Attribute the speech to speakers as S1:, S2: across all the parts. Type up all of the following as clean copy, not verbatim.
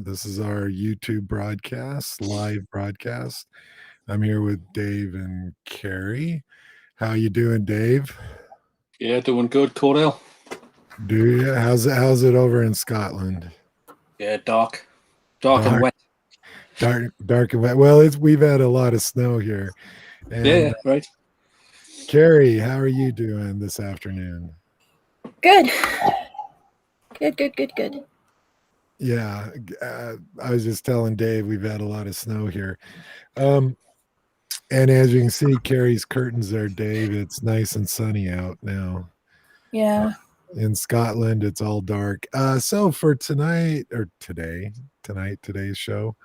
S1: this is our YouTube broadcast, live broadcast. I'm here with Dave and Carrie. How you doing, Dave?
S2: Yeah, doing good, Cordell.
S1: Do you? How's it over in Scotland?
S2: Yeah, dark and wet.
S1: Dark and wet. Well, we've had a lot of snow here. And
S2: Yeah, right.
S1: Carrie, how are you doing this afternoon?
S3: Good.
S1: Yeah, I was just telling Dave we've had a lot of snow here. And as you can see, Carrie's curtains there, Dave. It's nice and sunny out now.
S3: Yeah.
S1: In Scotland, it's all dark. So for today's show,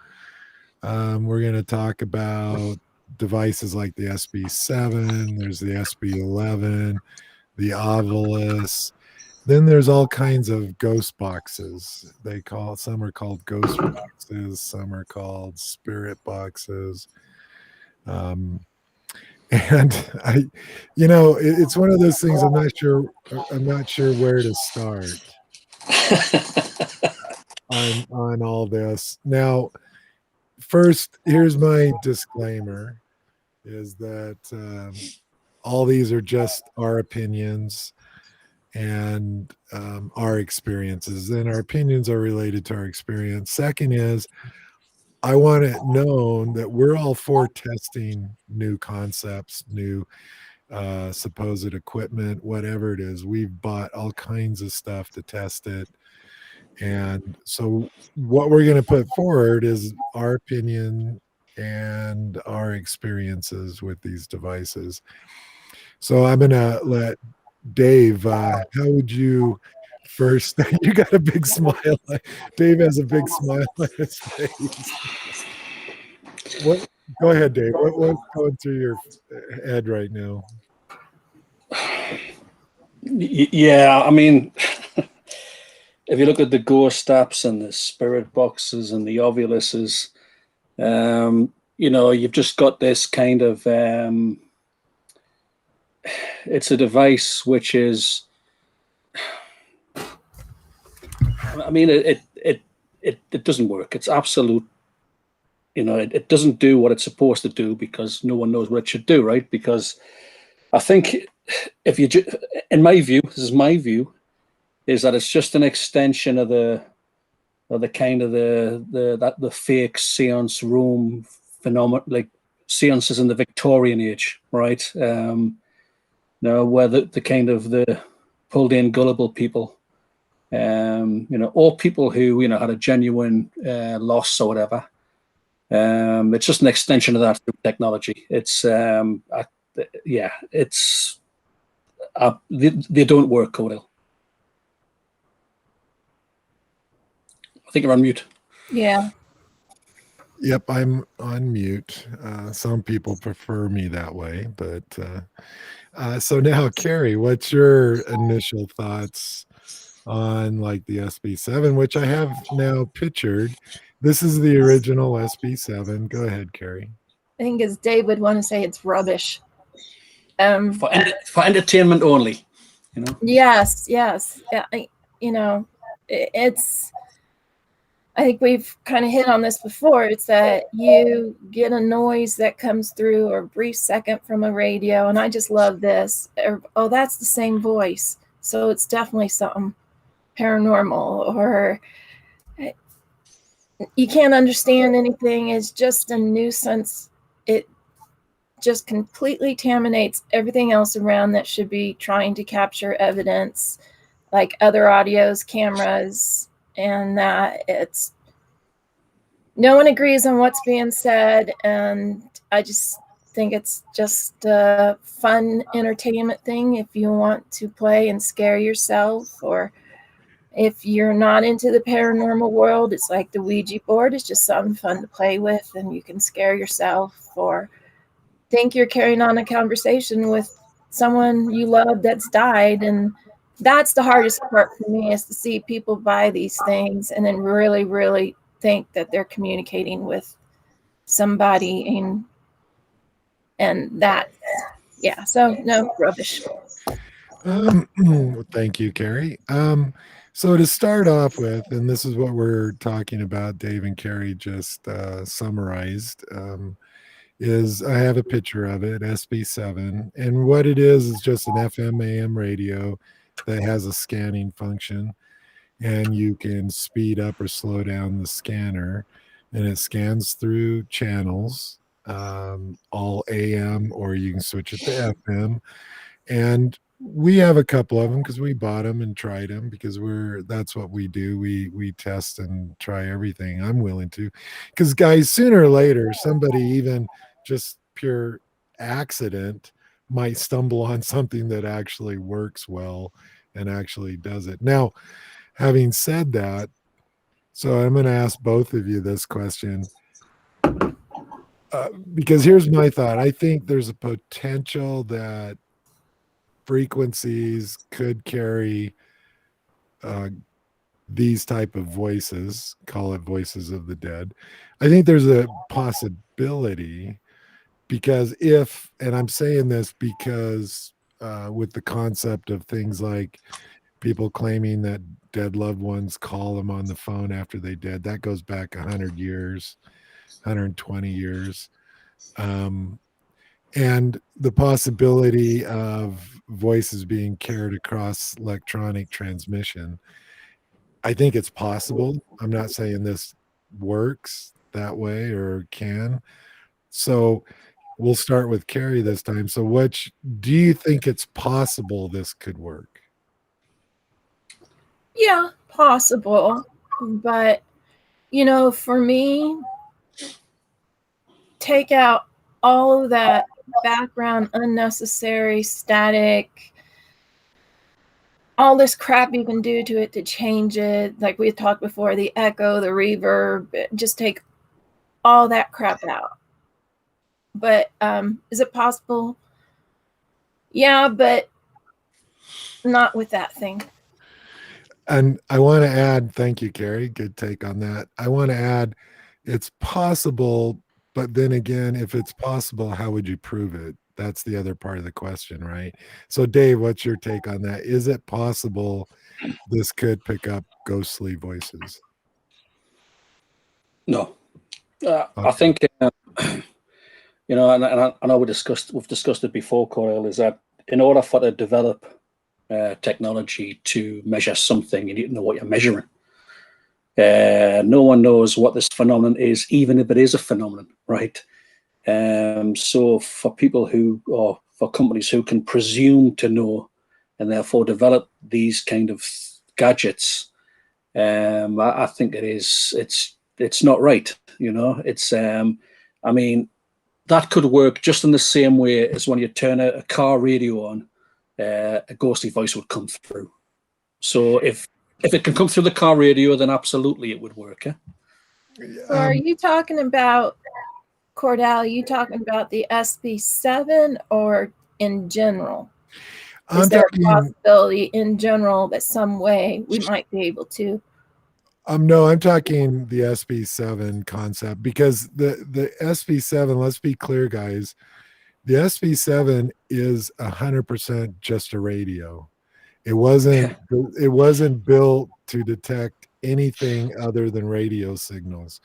S1: we're going to talk about devices like the SB7. There's the SB11, the Ovilus. Then there's all kinds of ghost boxes. Some are called ghost boxes, some are called spirit boxes. And it's one of those things. I'm not sure where to start on all this. Now, first, here's my disclaimer: is that all these are just our opinions and our experiences, and our opinions are related to our experience. Second is, I want it known that we're all for testing new concepts, new supposed equipment, whatever it is. We've bought all kinds of stuff to test it. And so what we're going to put forward is our opinion and our experiences with these devices. So I'm going to let Dave, how would you first? You got a big smile. Dave has a big smile on his face. Go ahead, Dave. What's going through your head right now?
S2: Yeah, I mean, if you look at the ghost apps and the spirit boxes and the Ovuluses, you've just got this kind of it's a device which is, I mean, it doesn't work. It's absolute. It doesn't do what it's supposed to do because no one knows what it should do, right? Because I think in my view, this is my view, is that it's just an extension of the fake seance room phenomenon, like seances in the Victorian age, right? Where the kind of the pulled in gullible people, or people who had a genuine loss or whatever. It's just an extension of that through technology. It's they don't work, Cordell. I think you're on mute.
S3: Yeah.
S1: Yep, I'm on mute. Some people prefer me that way, but so now, Carrie, what's your initial thoughts on like the SB7, which I have now pictured? This is the original SB7. Go ahead, Carrie.
S3: I think as Dave would want to say, it's rubbish.
S2: For entertainment only,
S3: Yes. Yeah, it's. I think we've kind of hit on this before. It's that you get a noise that comes through or a brief second from a radio, and I just love this. Oh, that's the same voice, so it's definitely something paranormal. Or you can't understand anything. It's just a nuisance. It just completely contaminates everything else around that should be trying to capture evidence, like other audios, cameras, and that it's no one agrees on what's being said. And I just think it's just a fun entertainment thing if you want to play and scare yourself, or if you're not into the paranormal world, it's like the Ouija board. It's just something fun to play with, and you can scare yourself or think you're carrying on a conversation with someone you love that's died. And that's the hardest part for me, is to see people buy these things and then really, really think that they're communicating with somebody, and that, so no, rubbish.
S1: Thank you, Carrie. So to start off with, and this is what we're talking about, Dave and Carrie just summarized, is I have a picture of it, SB7, and what it is just an FM AM radio that has a scanning function, and you can speed up or slow down the scanner, and it scans through channels, all AM, or you can switch it to FM. And we have a couple of them because we bought them and tried them because that's what we do. We test and try everything. I'm willing to, because guys, sooner or later, somebody, even just pure accident, might stumble on something that actually works well and actually does it. Now, having said that, so I'm going to ask both of you this question, because here's my thought. I think there's a potential that frequencies could carry uh, these type of voices, call it voices of the dead. I think there's a possibility, because if, and I'm saying this because with the concept of things like people claiming that dead loved ones call them on the phone after they dead, that goes back 100 years, 120 years. And the possibility of voices being carried across electronic transmission. I think it's possible. I'm not saying this works that way or can. So we'll start with Carrie this time. So which do you think it's possible this could work?
S3: Yeah, possible. But, for me, take out all of that background, unnecessary static, all this crap you can do to it to change it. Like we talked before, the echo, the reverb, just take all that crap out. But is it possible? Yeah, but not with that thing.
S1: And I want to add, thank you, Carrie. Good take on that. I want to add, it's possible, but then again, if it's possible, how would you prove it? That's the other part of the question, right? So, Dave, what's your take on that? Is it possible this could pick up ghostly voices?
S2: No.
S1: Okay.
S2: I think, and I know we've discussed it before, Coyle, is that in order for to develop technology to measure something, you need to know what you're measuring. No one knows what this phenomenon is, even if it is a phenomenon, right? So for people or for companies who can presume to know and therefore develop these kind of gadgets, I think it's not right. I mean, that could work just in the same way as when you turn a car radio on, a ghostly voice would come through. So if it can come through the car radio, then absolutely it would work.
S3: So are you talking about, Cordell, are you talking about the SB7 or in general? Is there a possibility in general that some way we might be able to?
S1: No, I'm talking the SB7 concept, because the SB7, let's be clear, guys, the SB7 is 100% just a radio. It wasn't built to detect anything other than radio signals.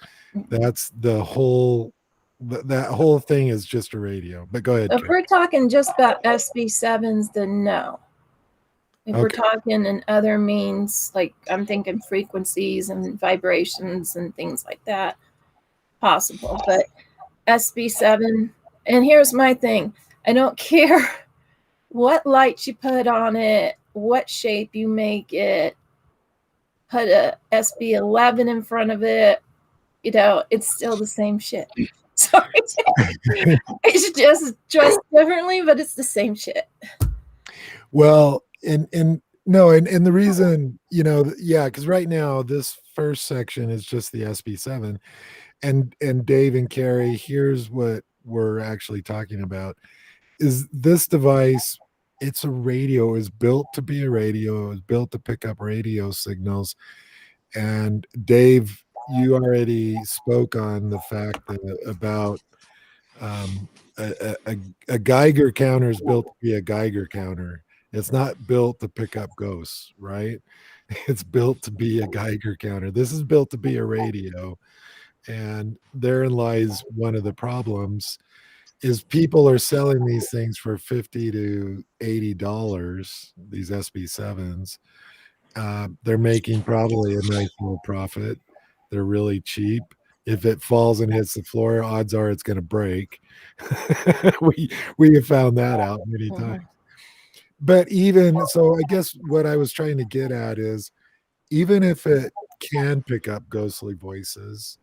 S1: That's the whole that whole thing is just a radio. But go ahead.
S3: If we're talking just about SB7s, then no. If we're talking in other means, like I'm thinking frequencies and vibrations and things like that, possible. But SB7, and here's my thing. I don't care what lights you put on it, what shape you make it, put a SB11 in front of it, it's still the same shit. Sorry. It's just differently, but it's the same shit.
S1: Well, and the reason, because right now this first section is just the SB7, and Dave and Carrie, here's what we're actually talking about: is this device? It's a radio. It was built to be a radio. It was built to pick up radio signals. And Dave, you already spoke on the fact about a Geiger counter is built to be a Geiger counter. It's not built to pick up ghosts, right? It's built to be a Geiger counter. This is built to be a radio. And therein lies one of the problems is people are selling these things for $50 to $80, these SB7s. They're making probably a nice little profit. They're really cheap. If it falls and hits the floor, odds are it's going to break. we have found that out many times. But even so, I guess what I was trying to get at is even if it can pick up ghostly voices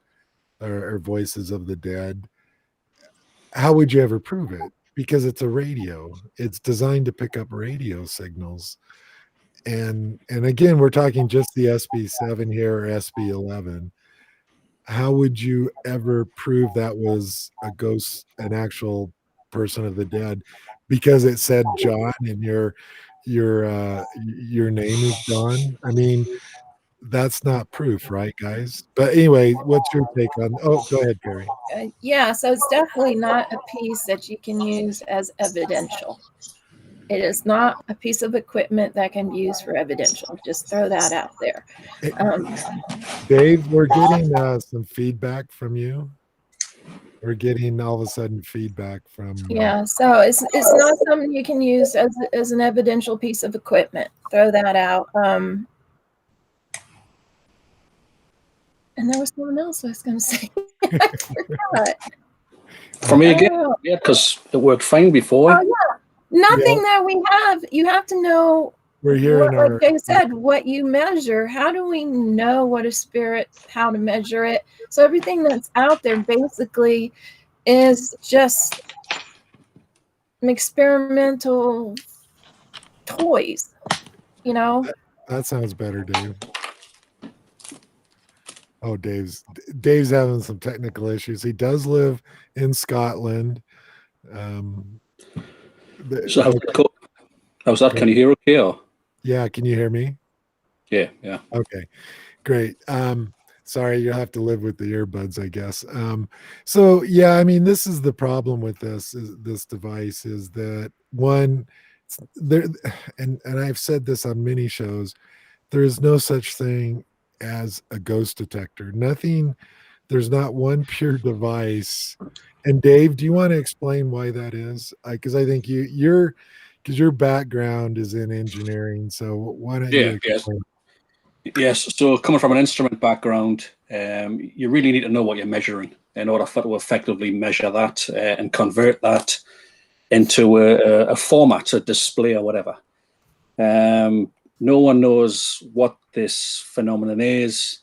S1: or voices of the dead, how would you ever prove it? Because it's a radio. It's designed to pick up radio signals. And again, we're talking just the SB7 here or SB11. How would you ever prove that was a ghost, an actual person of the dead? Because it said John and your name is John. I mean, that's not proof, right, guys? But anyway, what's your take on? Oh, go ahead, Perry.
S3: Yeah, so it's definitely not a piece that you can use as evidential. It is not a piece of equipment that can be used for evidential. Just throw that out there.
S1: Dave, we're getting some feedback from you. We're getting all of a sudden feedback from.
S3: Yeah, so it's not something you can use as an evidential piece of equipment. Throw that out. And there was someone else I was going to say. I forgot.
S2: For me again, yeah, because it worked fine before.
S3: Oh, yeah. Nothing that we have. You have to know.
S1: We're here
S3: like they said, what you measure. How do we know what a spirit, how to measure it? So everything that's out there basically is just experimental toys, you know?
S1: That sounds better, Dave. Oh, Dave's having some technical issues. He does live in Scotland.
S2: So how's that? Can you hear okay? Or?
S1: Yeah, can you hear me?
S2: Yeah.
S1: Okay, great. Sorry, you'll have to live with the earbuds, I guess. So yeah, I mean, this is the problem with this device is that one, there, and I've said this on many shows, there is no such thing as a ghost detector. There's not one pure device. And Dave, do you want to explain why that is? Because I think your background is in engineering, so why don't you explain?
S2: Yes. So coming from an instrument background, you really need to know what you're measuring in order to effectively measure that and convert that into a format, a display or whatever. No one knows what this phenomenon is.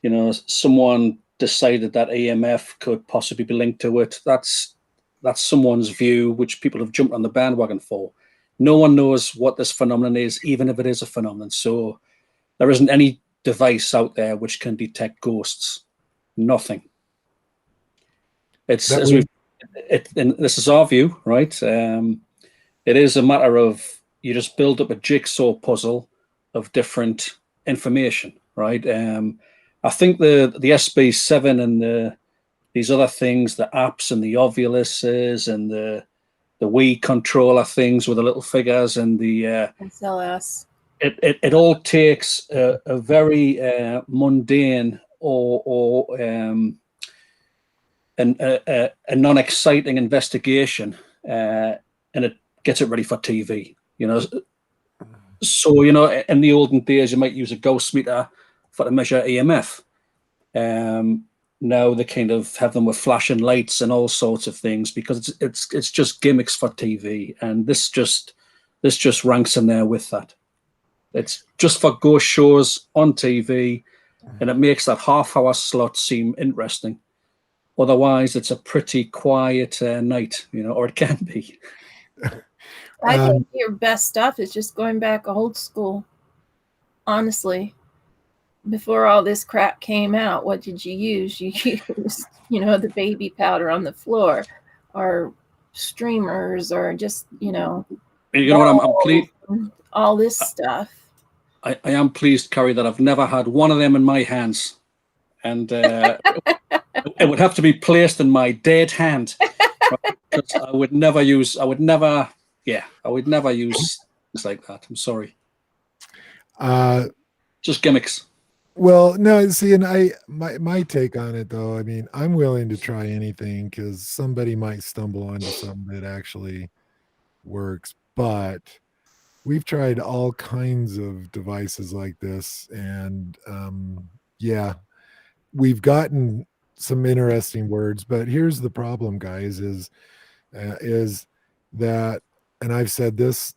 S2: You know, someone decided that EMF could possibly be linked to it. That's someone's view, which people have jumped on the bandwagon for. No one knows what this phenomenon is, even if it is a phenomenon. So there isn't any device out there which can detect ghosts. Nothing. And this is our view, right? It is a matter of you just build up a jigsaw puzzle of different information, right? I think the SB7 and these other things, the apps and the Ovuluses and the Wii controller things with the little figures and the
S3: SLS.
S2: It all takes a very mundane or a non-exciting investigation, and it gets it ready for TV. You know, so you know, in the olden days, you might use a ghost meter to measure EMF. Now they kind of have them with flashing lights and all sorts of things because it's just gimmicks for TV, and this just ranks in there with that. It's just for ghost shows on TV, and it makes that half-hour slot seem interesting. Otherwise, it's a pretty quiet night, you know, or it can be.
S3: I think your best stuff is just going back old school. Honestly, before all this crap came out, what did you use? You used, you know, the baby powder on the floor, or streamers, or just, you know
S2: what? I'm pleased.
S3: All this stuff.
S2: I am pleased, Carrie, that I've never had one of them in my hands, and it would have to be placed in my dead hand. Right? I would never use things like that. I'm sorry. Just gimmicks.
S1: Well, no, see, and my take on it though, I mean, I'm willing to try anything because somebody might stumble onto something that actually works, but we've tried all kinds of devices like this, and yeah, we've gotten some interesting words, but here's the problem, guys, is that, and I've said this,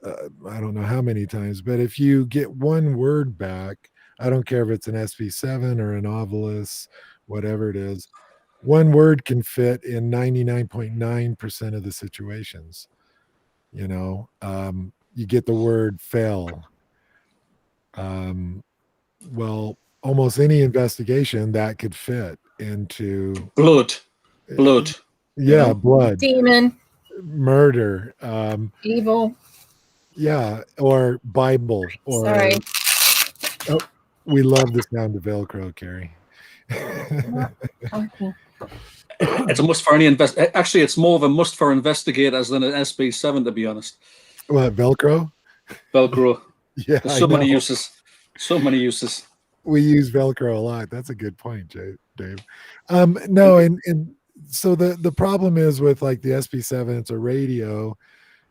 S1: I don't know how many times, but if you get one word back, I don't care if it's an SP7 or an Ovilus, whatever it is, one word can fit in 99.9% of the situations. You get the word fail. Well, almost any investigation that could fit into
S2: Blood. Blood.
S1: yeah, blood,
S3: Demon,
S1: murder,
S3: evil.
S1: yeah, or Bible, or
S3: Sorry.
S1: oh, we love the sound of Velcro, Carrie.
S3: Okay.
S2: It's a must for any Actually, it's more of a must for investigators than an SB7, to be honest.
S1: What, Velcro?
S2: Velcro.
S1: Yeah,
S2: There's
S1: I
S2: so many
S1: know.
S2: uses. So many uses.
S1: We use Velcro a lot. That's a good point, Dave. No, and so the problem is with like the SP7, it's a radio,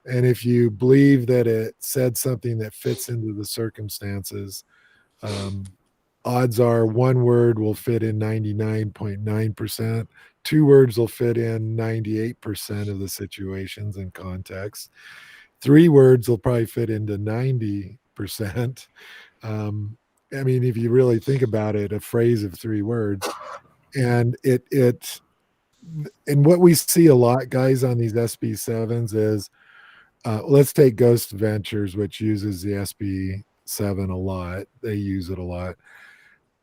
S1: and if you believe that it said something that fits into the circumstances, odds are one word will fit in 99.9%, two words will fit in 98% of the situations and contexts, three words will probably fit into 90%. I mean, if you really think about it, a phrase of three words, and and what we see a lot, guys, on these SB7s is, let's take Ghost Ventures, which uses the SB7 a lot. They use it a lot.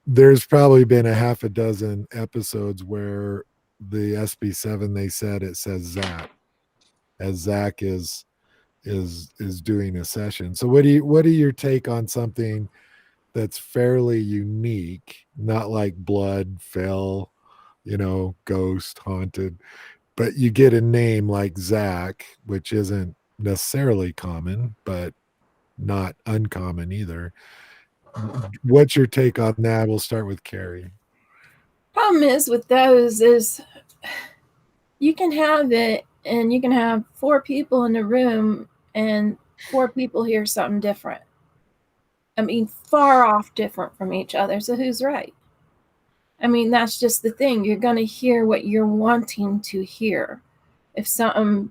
S1: There's probably been a half a dozen episodes where the SB7, they said it says Zach, as Zach is doing a session. So what are your take on something that's fairly unique, not like blood, fell, ghost, haunted, but you get a name like Zach, which isn't necessarily common, but not uncommon either. What's your take on that? We'll start with Carrie.
S3: Problem is with those is you can have it and you can have four people in the room and four people hear something different. I mean, far off different from each other. So who's right? I mean, that's just the thing. You're going to hear what you're wanting to hear. If something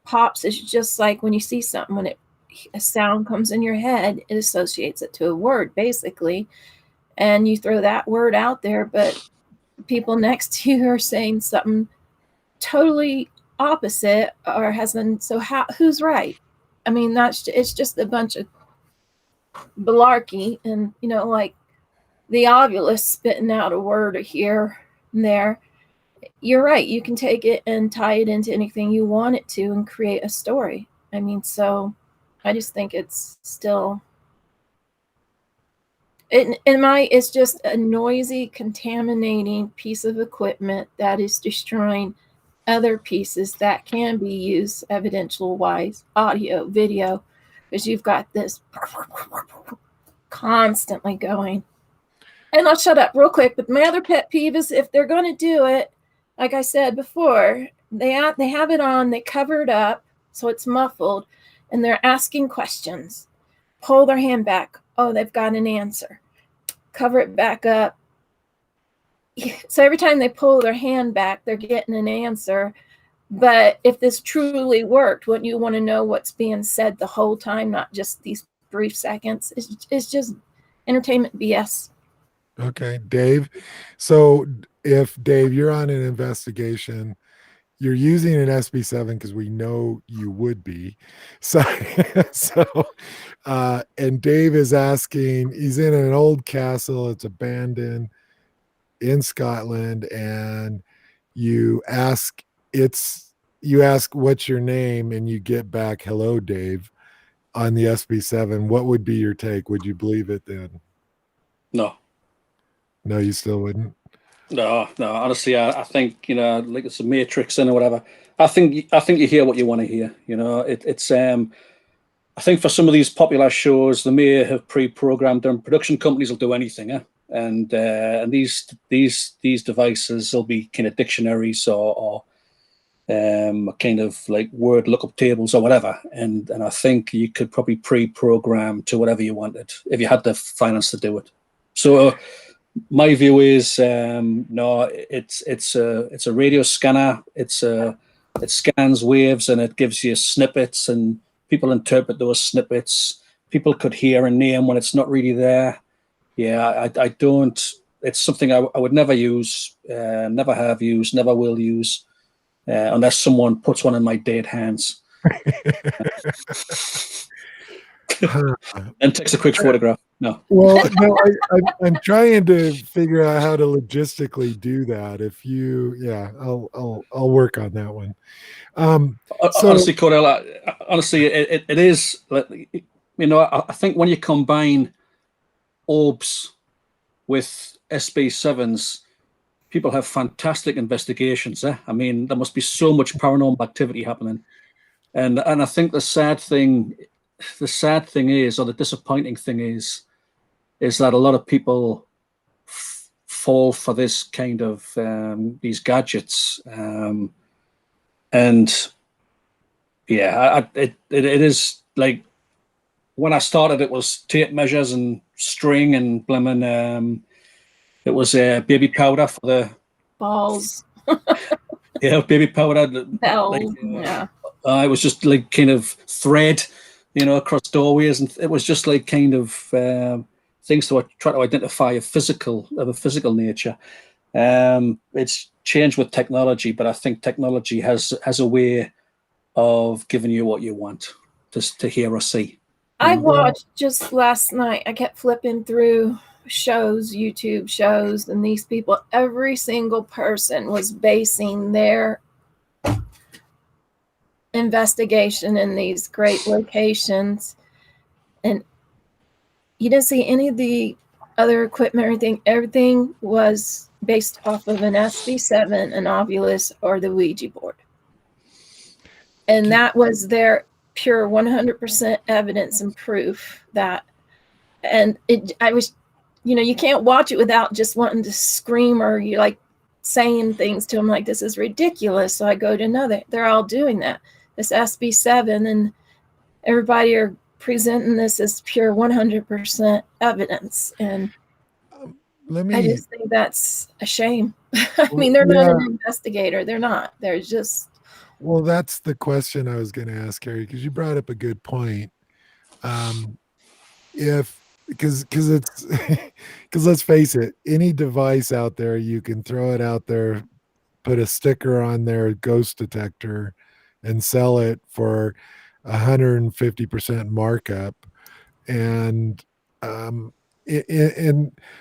S3: pops, it's just like when you see something, when a sound comes in your head, it associates it to a word, basically. And you throw that word out there, but people next to you are saying something totally opposite or hasn't. So who's right? I mean, it's just a bunch of malarkey, and like the Ovilus spitting out a word here and there. You're right. You can take it and tie it into anything you want it to and create a story. I mean, so I just think it's still it's just a noisy, contaminating piece of equipment that is destroying other pieces that can be used evidential wise, audio, video, because you've got this constantly going. And I'll shut up real quick, but my other pet peeve is if they're going to do it, like I said before, they have it on, they cover it up so it's muffled, and they're asking questions. Pull their hand back. Oh, they've got an answer. Cover it back up. So every time they pull their hand back, they're getting an answer. But if this truly worked, wouldn't you want to know what's being said the whole time, not just these brief seconds? It's just entertainment BS.
S1: Okay, Dave. So if Dave, you're on an investigation, you're using an SB7 because we know you would be. So, and Dave is asking, he's in an old castle, it's abandoned in Scotland, and you ask what's your name, and you get back, hello, Dave, on the SB7. What would be your take? Would you believe it then?
S2: No.
S1: No, you still wouldn't?
S2: No. Honestly, I think like it's a Matrix and or whatever. I think you hear what you want to hear. It's I think for some of these popular shows, they may have pre-programmed them. Production companies will do anything, and these devices will be kind of dictionaries or kind of like word lookup tables or whatever. And I think you could probably pre-program to whatever you wanted if you had the finance to do it. So my view is no, it's a radio scanner. It scans waves and it gives you snippets, and people interpret those snippets. People could hear a name when it's not really there. Yeah, I don't. It's something I would never use, never have used, never will use, unless someone puts one in my dead hands and takes a quick photograph. No.
S1: Well, no, I'm trying to figure out how to logistically do that. If you, yeah, I'll work on that one. So,
S2: Honestly, Cordell, honestly, it is, you know, I think when you combine orbs with SB7s, people have fantastic investigations. I mean, there must be so much paranormal activity happening, and I think the sad thing is, or the disappointing thing is that a lot of people fall for this kind of these gadgets, and yeah, it is like when I started, it was tape measures and string and blimmin'. It was baby powder for the
S3: Balls,
S2: yeah, baby powder.
S3: bells,
S2: Like,
S3: yeah.
S2: it was just like kind of thread, you know, across doorways, and it was just like kind of things to try to identify of a physical nature. It's changed with technology, but I think technology has a way of giving you what you want to hear or see.
S3: I watched just last night, I kept flipping through shows, YouTube shows, and these people, every single person was basing their investigation in these great locations. And you didn't see any of the other equipment, everything was based off of an SB7, an Ovilus, or the Ouija board. And that was their pure 100% evidence and proof that, and I was, you know, you can't watch it without just wanting to scream, or you like saying things to them like, this is ridiculous. So I go to another, they're all doing that. This SB7, and everybody are presenting this as pure 100% evidence. And I just think that's a shame. I mean, they're not an investigator. They're not. They're just.
S1: Well, that's the question I was going to ask, Carrie, because you brought up a good point. Because it's because let's face it, any device out there, you can throw it out there, put a sticker on their ghost detector, and sell it for 150% markup, and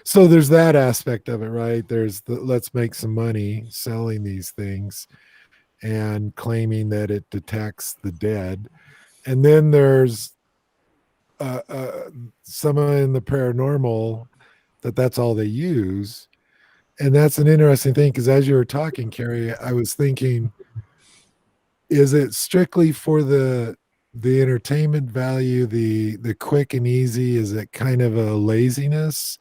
S1: so there's that aspect of it, right? There's the let's make some money selling these things and claiming that it detects the dead. And then there's some in the paranormal that's all they use. And that's an interesting thing, because as you were talking, Carrie, I was thinking, is it strictly for the entertainment value, the quick and easy? Is it kind of a laziness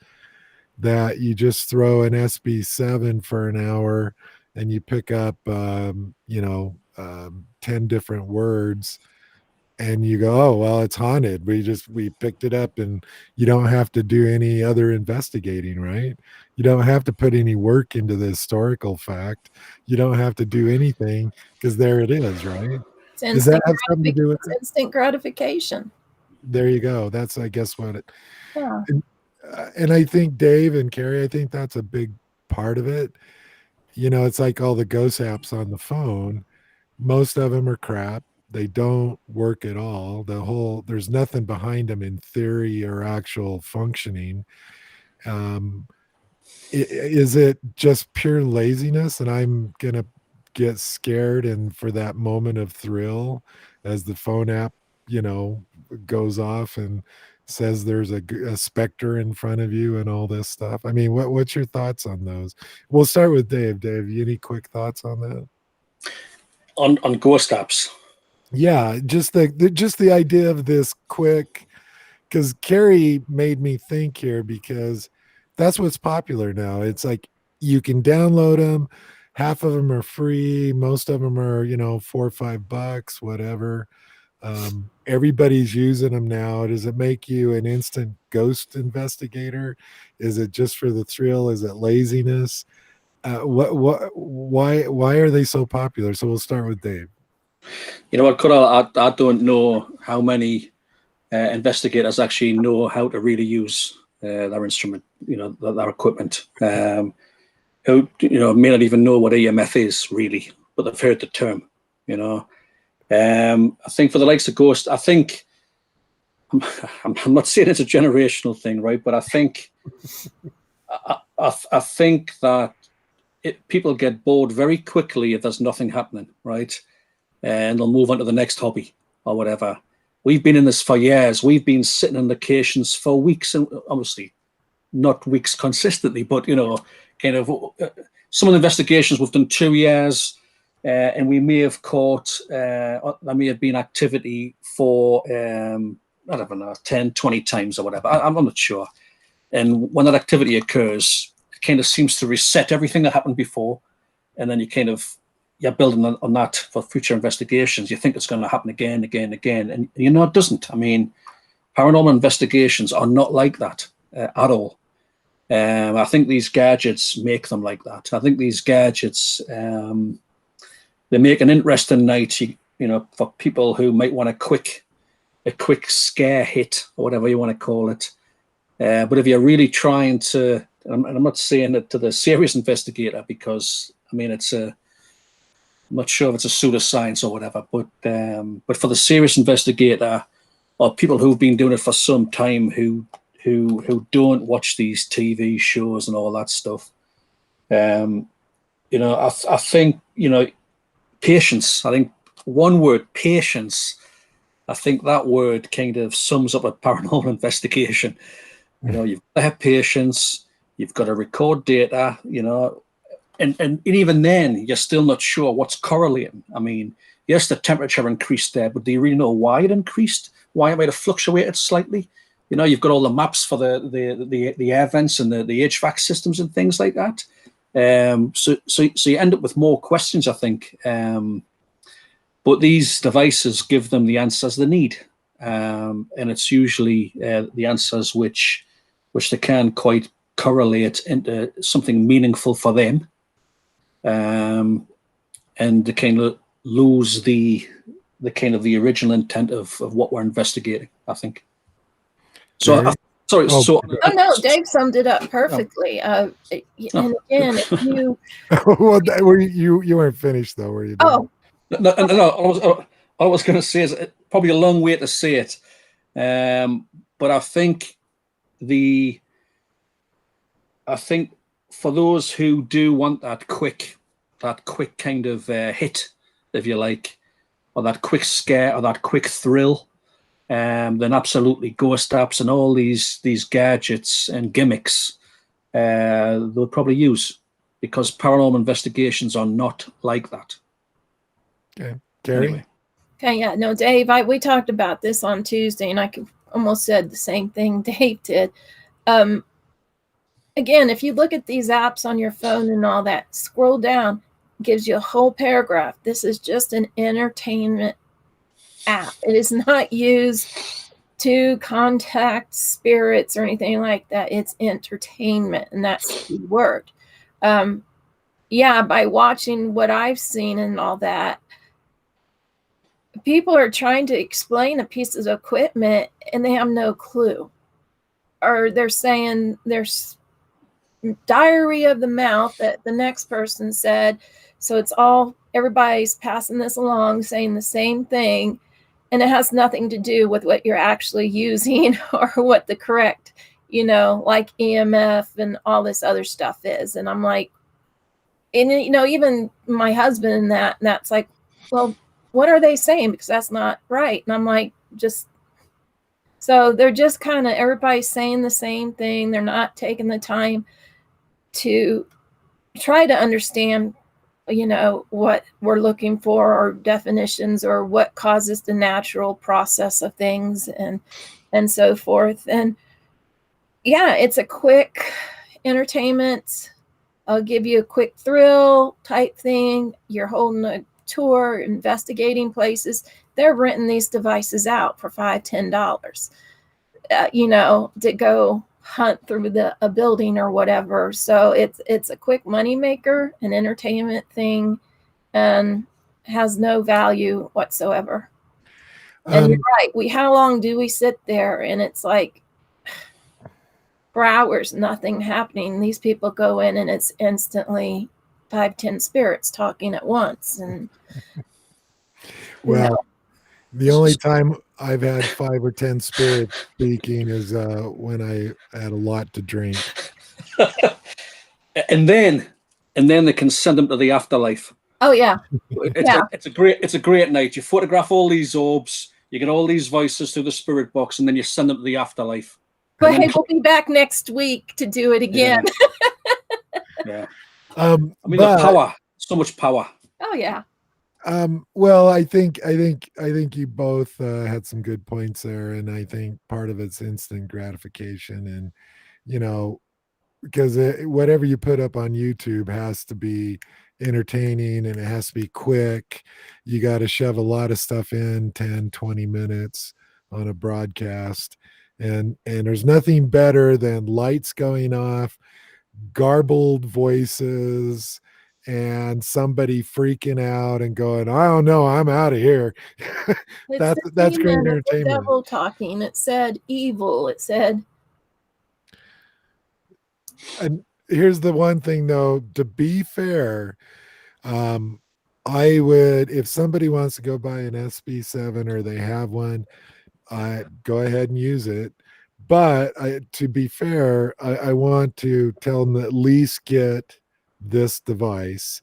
S1: that you just throw an SB7 for an hour and you pick up 10 different words, and you go, oh, well, it's haunted. We picked it up, and you don't have to do any other investigating, right? You don't have to put any work into the historical fact. You don't have to do anything, because there it is, right? Does that have something to do with it?
S3: Instant gratification.
S1: There you go. That's, I guess, what it.
S3: Yeah.
S1: And I think Dave and Carrie, I think that's a big part of it. You know, it's like all the ghost apps on the phone. Most of them are crap. They don't work at all. There's nothing behind them in theory or actual functioning. Is it just pure laziness, and I'm gonna get scared, and for that moment of thrill as the phone app, goes off and says there's a specter in front of you and all this stuff? I mean, what's your thoughts on those? We'll start with Dave. Dave, any quick thoughts on that?
S2: On ghost apps?
S1: Yeah, just the idea of this quick, because Carrie made me think here, because that's what's popular now. It's like you can download them, half of them are free, most of them are, $4 or $5, whatever. Everybody's using them now. Does it make you an instant ghost investigator? Is it just for the thrill? Is it laziness? Why are they so popular? So we'll start with Dave.
S2: You know what, Carl? I don't know how many investigators actually know how to really use their instrument, their equipment. Who may not even know what EMF is really, but they've heard the term. I think for the likes of Ghost, I think I'm not saying it's a generational thing, right? But I think I think that people get bored very quickly if there's nothing happening, right? And they'll move on to the next hobby or whatever. We've been in this for years. We've been sitting on locations for weeks, and obviously not weeks consistently, but kind of some of the investigations we've done 2 years, and we may have caught there may have been activity for I don't know, 10, 20 times or whatever. I'm not sure. And when that activity occurs, it kind of seems to reset everything that happened before, and then you're building on that for future investigations. You think it's going to happen again, and it doesn't. I mean, paranormal investigations are not like that at all. I think these gadgets make them like that. I think these gadgets they make an interesting night, for people who might want a quick scare hit or whatever you want to call it. But if you're really trying to, and I'm not saying it to the serious investigator, because I mean I'm not sure if it's a pseudoscience or whatever, but for the serious investigator or people who've been doing it for some time who don't watch these TV shows and all that stuff, I think patience. I think one word, patience. I think that word kind of sums up a paranormal investigation. You've got to have patience. You've got to record data. And even then, you're still not sure what's correlating. I mean, yes, the temperature increased there, but do you really know why it increased? Why it might have fluctuated slightly? You've got all the maps for the air vents and the HVAC systems and things like that. So you end up with more questions, I think. But these devices give them the answers they need, and it's usually the answers which they can quite correlate into something meaningful for them. And they kind of lose the kind of the original intent of what we're investigating, I think. So, sorry.
S1: Oh
S3: no, Dave summed it up perfectly. And again, if you
S1: well, you weren't finished though, were you?
S3: Oh
S2: no. I was going to say is probably a long way to say it, but I think for those who do want that quick kind of hit, if you like, or that quick scare or that quick thrill, then absolutely ghost apps and all these gadgets and gimmicks they'll probably use, because paranormal investigations are not like that.
S1: Okay, Gary.
S2: Anyway.
S3: Okay, yeah, no, Dave, we talked about this on Tuesday, and I almost said the same thing Dave did. Again, if you look at these apps on your phone and all that, scroll down, gives you a whole paragraph. This is just an entertainment app. It is not used to contact spirits or anything like that. It's entertainment, and that's the word. By watching what I've seen and all that, people are trying to explain a piece of equipment and they have no clue. Or they're saying there's diary of the mouth that the next person said. So everybody's passing this along, saying the same thing, and it has nothing to do with what you're actually using or what the correct, like EMF and all this other stuff is. And I'm like, and even my husband and that's like, well, what are they saying? Because that's not right. And I'm like, so they're just kind of, everybody's saying the same thing. They're not taking the time to try to understand what we're looking for, or definitions, or what causes the natural process of things, and so forth. And yeah, it's a quick entertainment. I'll give you a quick thrill type thing. You're holding a tour, investigating places. They're renting these devices out for $5-10, to go hunt through a building or whatever. So it's a quick money maker, an entertainment thing, and has no value whatsoever. And you're right. How long do we sit there? And it's like for hours, nothing happening. These people go in and it's instantly 5-10 spirits talking at once. And
S1: well, the only time I've had 5 or 10 spirits speaking is when I had a lot to drink.
S2: and then they can send them to the afterlife.
S3: Oh yeah.
S2: It's a great night. You photograph all these orbs, you get all these voices through the spirit box, and then you send them to the afterlife.
S3: But hey, we'll be back next week to do it again.
S2: Yeah. The power, so much power.
S3: Oh yeah.
S1: Well, I think you both had some good points there, and I think part of it's instant gratification, and because whatever you put up on YouTube has to be entertaining, and it has to be quick. You got to shove a lot of stuff in 10-20 minutes on a broadcast, and there's nothing better than lights going off, garbled voices, and somebody freaking out and going, I don't know, I'm out of here. That's great entertainment.
S3: The devil talking. It said evil. It said.
S1: And here's the one thing, though, to be fair, I would, if somebody wants to go buy an SB7 or they have one, go ahead and use it. But to be fair, I want to tell them at least get this device.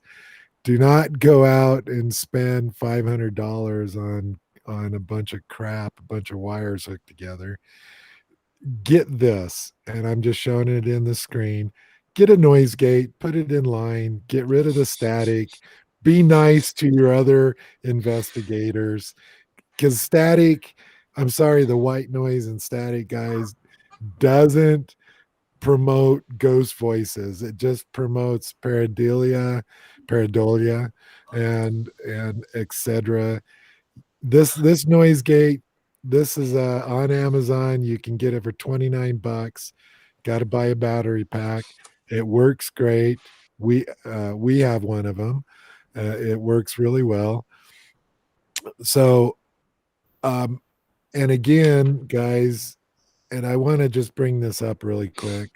S1: Do not go out and spend $500 on a bunch of crap, a bunch of wires hooked together. Get this, and I'm just showing it in the screen. Get a noise gate, put it in line, get rid of the static, be nice to your other investigators, because static, I'm sorry, the white noise and static, guys, doesn't promote ghost voices. It just promotes pareidolia, and etc. This noise gate, this is on Amazon. You can get it for $29. Got to buy a battery pack. It works great. We have one of them. It works really well. So, and again, guys, and I want to just bring this up really quick.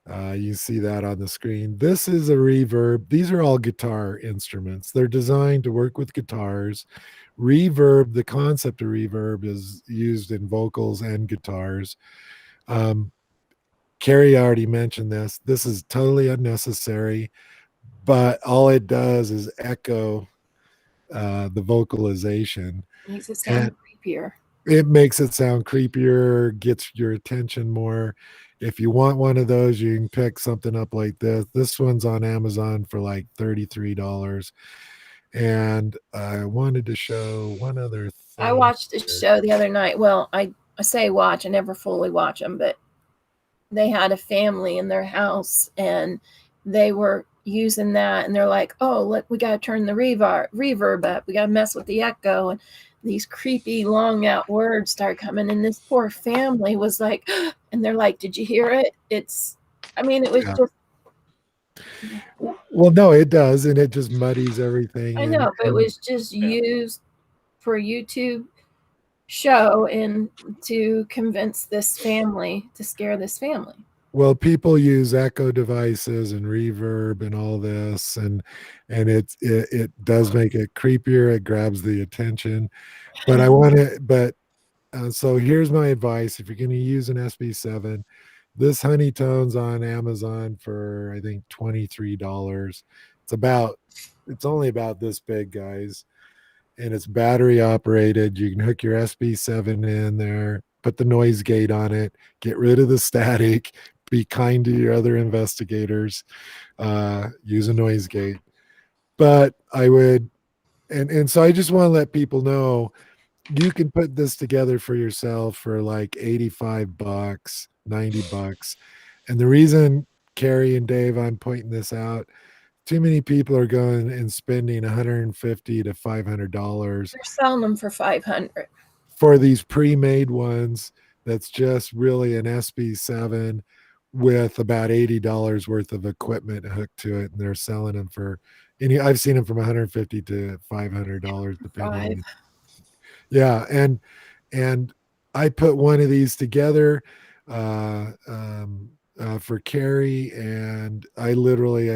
S1: You see that on the screen. This is a reverb. These are all guitar instruments. They're designed to work with guitars. Reverb, the concept of reverb is used in vocals and guitars. Carrie already mentioned this. This is totally unnecessary, but all it does is echo the vocalization.
S3: Makes it sound creepier.
S1: It makes it sound creepier, gets your attention more. If you want one of those, you can pick something up like this. This one's on Amazon for like $33. And I wanted to show one other thing.
S3: I watched a show the other night. Well, I say watch, I never fully watch them, but they had a family in their house and they were using that, and they're like, oh, look, we got to turn the reverb up. We got to mess with the echo. And these creepy long out words start coming, and this poor family was like, and they're like, did you hear it? It was just.
S1: Well, no, it does, and it just muddies everything.
S3: I know, but it was just used for a YouTube show and to convince this family, to scare this family.
S1: Well, people use echo devices and reverb and all this, and it does make it creepier. It grabs the attention, but so here's my advice: if you're going to use an SB7, this Honeytone's on Amazon for I think $23. It's only about this big, guys, and it's battery operated. You can hook your SB7 in there, put the noise gate on it, get rid of the static. Be kind to your other investigators. Use a noise gate. but I would, and so I just want to let people know you can put this together for yourself for like $85, $90. And the reason, Carrie and Dave, I'm pointing this out, too many people are going and spending $150 to $500
S3: They're selling them for 500.
S1: for these pre-made ones. That's just really an SB7 with about $80 worth of equipment hooked to it, and they're selling them for. And I've seen them from $150 to $500 depending.
S3: Five.
S1: Yeah, and I put one of these together for Carrie, and I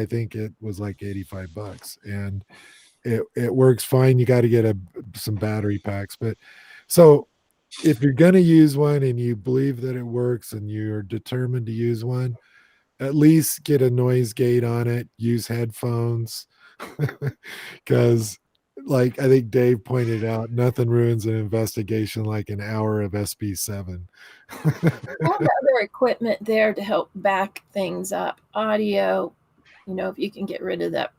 S1: think it was like $85, and it works fine. You got to get some battery packs, but so if you're going to use one and you believe that it works and you're determined to use one, at least get a noise gate on it, use headphones, because like I think Dave pointed out, nothing ruins an investigation like an hour of SB7.
S3: Have other equipment there to help back things up. Audio, if you can get rid of that.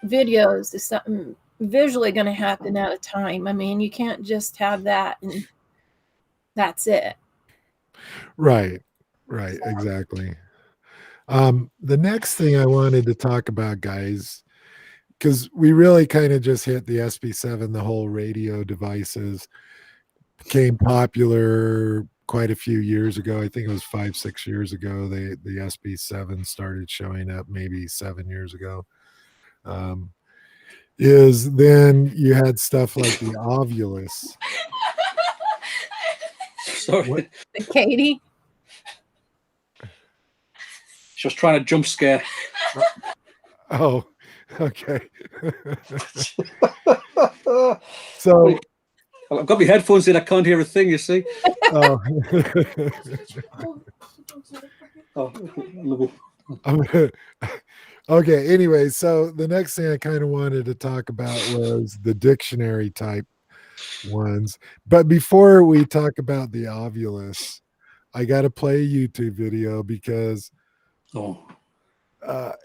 S3: Videos is something visually going to happen at a time. I mean, you can't just have that and that's it.
S1: Right, exactly. The next thing I wanted to talk about, guys, because we really kind of just hit the SB7, the whole radio devices became popular quite a few years ago. I think it was 5-6 years ago. The SB7 started showing up, maybe 7 years ago. Is then you had stuff like the Ovulus.
S2: Sorry.
S3: Katie?
S2: She was trying to jump scare.
S1: Oh, okay. So
S2: I've got my headphones in. I can't hear a thing, you see.
S1: oh. Okay, anyway, so the next thing I kind of wanted to talk about was the dictionary type ones. But before we talk about the Ovulus, I got to play a YouTube video because and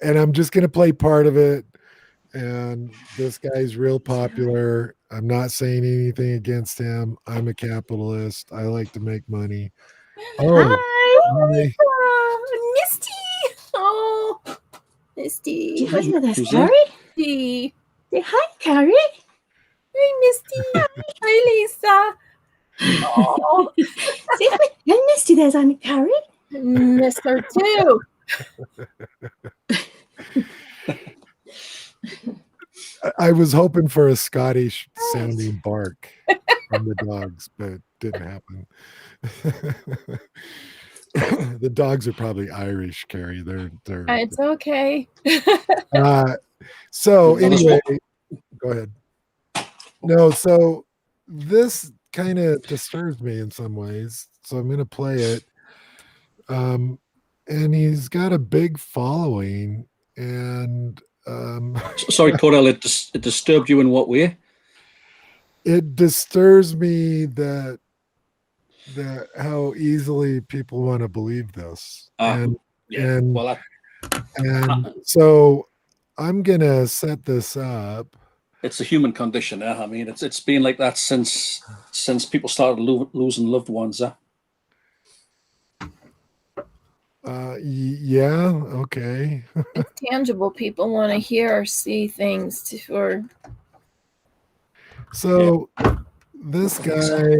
S1: I'm just going to play part of it. And this guy's real popular. I'm not saying anything against him. I'm a capitalist. I like to make money. Oh,
S3: hi. Misty. Oh, Misty.
S4: What's with us,
S2: Who's
S4: Carrie?
S3: Misty.
S4: Say hi, Carrie.
S3: Hi, Misty. Hi, Lisa. Oh,
S4: Say hi. I missed you there, Aunt Carrie.
S3: miss her too.
S1: I was hoping for a Scottish sounding bark from the dogs, but it didn't happen. The dogs are probably Irish, Carrie. They're
S3: It's okay.
S1: So anyway, go ahead. No, so this kind of disturbs me in some ways. So I'm gonna play it. And he's got a big following, and
S2: sorry, Cordell, it disturbed you in what way?
S1: it disturbs me that how easily people want to believe this. And so I'm gonna set this up.
S2: It's a human condition. I mean, it's been like that since people started losing loved ones.
S1: Yeah, okay.
S3: It's tangible. People want to hear or see things
S1: So this guy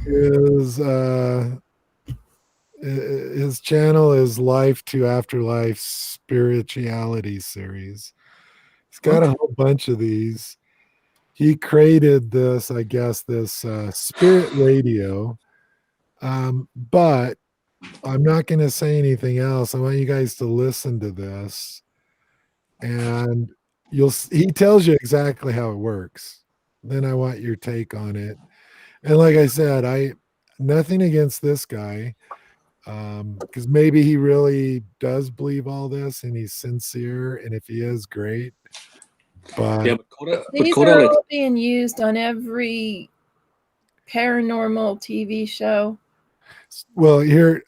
S1: is his channel is Life to Afterlife Spirituality Series. He's got a whole bunch of these. He created this, I guess, this spirit radio. But I'm not going to say anything else. I want you guys to listen to this, and he tells you exactly how it works. Then I want your take on it. And like I said, nothing against this guy, because maybe he really does believe all this and he's sincere, and if he is, great. But
S3: these are all being used on every paranormal TV show.
S1: Well, here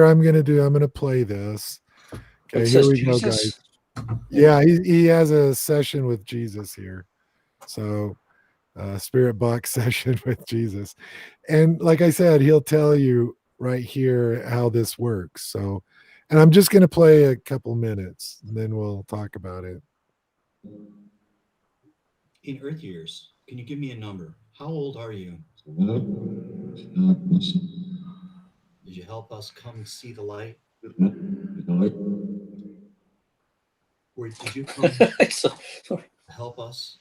S1: I'm going to play this. Okay, here we go, guys. Yeah, he has a session with Jesus here. So spirit box session with Jesus. And like I said, he'll tell you right here how this works. So, and I'm just going to play a couple minutes and then we'll talk about it.
S5: In Earth years, can you give me a number? How old are you? Did you help us come see the light? Or did you come
S2: Sorry.
S5: help us?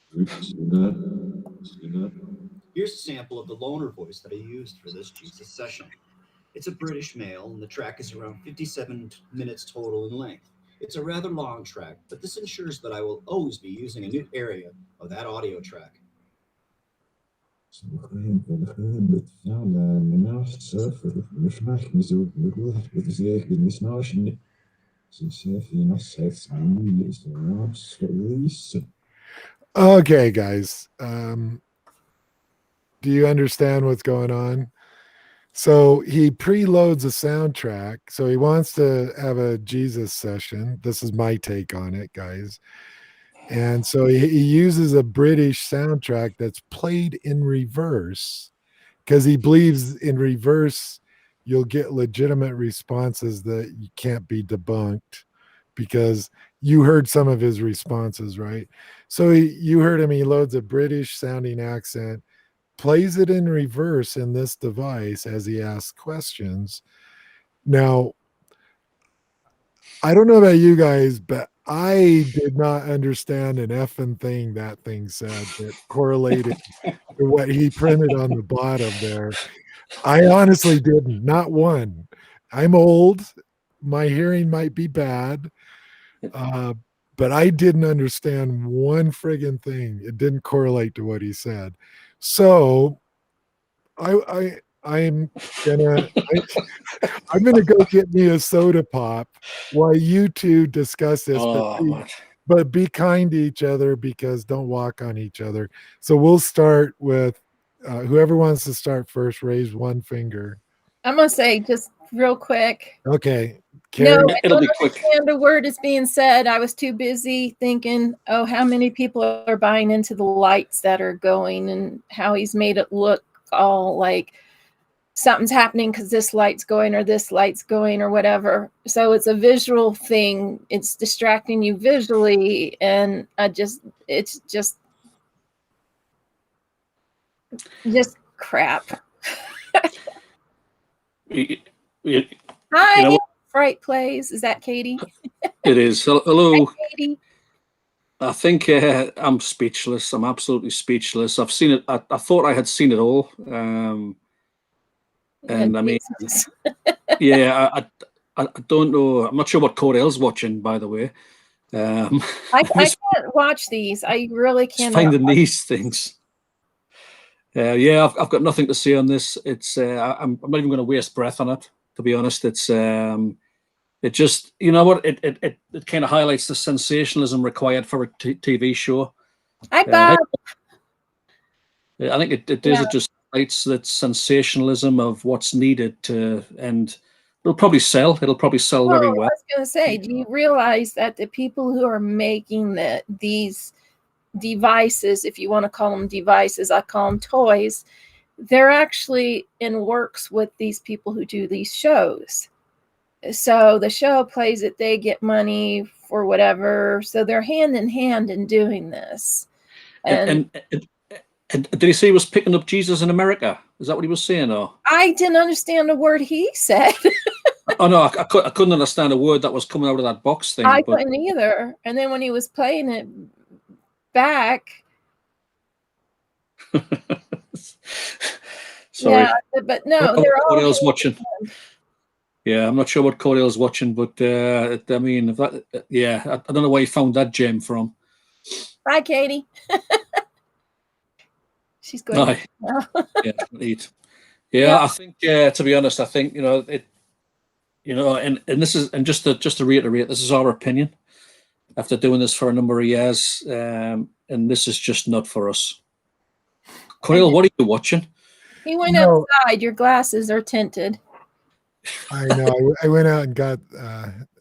S5: Here's a sample of the loner voice that I used for this Jesus session. It's a British male, and the track is around 57 minutes total in length. It's a rather long track, but this ensures that I will always be using a new area of that audio track.
S1: Okay, guys. Do you understand what's going on? So he preloads a soundtrack. So he wants to have a Jesus session. This is my take on it, guys. And so he uses a British soundtrack that's played in reverse because he believes in reverse you'll get legitimate responses that you can't be debunked because you heard some of his responses, right? So you heard him, he loads a British sounding accent, plays it in reverse in this device as he asks questions. Now, I don't know about you guys, but I did not understand an effing thing that thing said that correlated to what he printed on the bottom there. I honestly didn't, not one. I'm old. My hearing might be bad, but I didn't understand one friggin' thing. It didn't correlate to what he said. So I'm gonna I'm gonna go get me a soda pop while you two discuss this.
S2: Oh,
S1: But be kind to each other because don't walk on each other. So we'll start with whoever wants to start first. Raise one finger.
S3: I'm gonna say just real quick.
S1: Okay,
S3: No,
S1: Carrie.
S3: I
S2: It'll
S3: don't
S2: be quick.
S3: understand a word is being said. I was too busy thinking, oh, how many people are buying into the lights that are going and how he's made it look all like something's happening because this light's going or this light's going or whatever. So it's a visual thing. It's distracting you visually. And it's just crap.
S2: It
S3: Hi,
S2: You know-
S3: Fright Plays. Is that Katie?
S2: is. Hello.
S3: Hi, Katie.
S2: I think I'm speechless. I'm absolutely speechless. I've seen it. I thought I had seen it all. And I mean, yeah, I don't know. I'm not sure what Cordell's watching, by the way.
S3: I can't watch these. I really can't.
S2: Finding these things. Yeah, I've got nothing to say on this. It's I'm not even going to waste breath on it. To be honest, it's it just, you know what, it kind of highlights the sensationalism required for a TV show.
S3: Hi, Bob.
S2: I think it does.
S3: Yeah.
S2: It just highlights that sensationalism of what's needed to, and it'll probably sell. It'll probably sell very well.
S3: I was going to say, do you realize that the people who are making these devices, if you want to call them devices, I call them toys, they're actually in works with these people who do these shows. So the show plays it, they get money for whatever. So they're hand in hand in doing this.
S2: And did he say he was picking up Jesus in America? Is that what he was saying? Or
S3: I didn't understand a word he said.
S2: Oh no, I couldn't understand a word that was coming out of that box thing.
S3: I couldn't either. And then when he was playing it back,
S2: sorry.
S3: Yeah, but no, they're all
S2: Cordell's watching. Yeah, I'm not sure what Cordell's watching, but I mean, if that, yeah, I don't know where you found that gem from.
S3: Hi, Katie. She's going.
S2: Aye. Yeah, neat. Yeah, I think to be honest, I think and this is, and just to reiterate, this is our opinion after doing this for a number of years, and this is just not for us. Coyle, what are you watching?
S3: He went outside. Your glasses are tinted.
S1: I know. I went out and got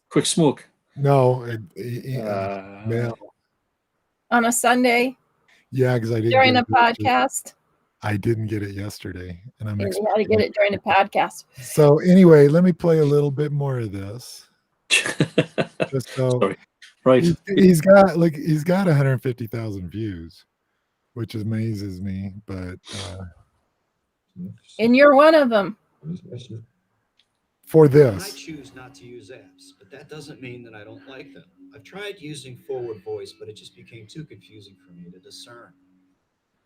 S2: Quick smoke.
S1: No,
S2: Uh,
S1: mail.
S3: On a Sunday
S1: Yeah, because I didn't
S3: during
S1: get
S3: a podcast.
S1: I didn't get it yesterday, and I'm
S3: You had to get
S1: expecting
S3: it during a podcast.
S1: So anyway, let me play a little bit more of this. Just so
S2: Sorry. Right.
S1: he's got 150,000 views, which amazes me. But
S3: And you're one of them.
S1: for
S5: I
S1: this,
S5: choose not to use apps, but that doesn't mean that I don't like them. I've tried using forward voice, but it just became too confusing for me to discern.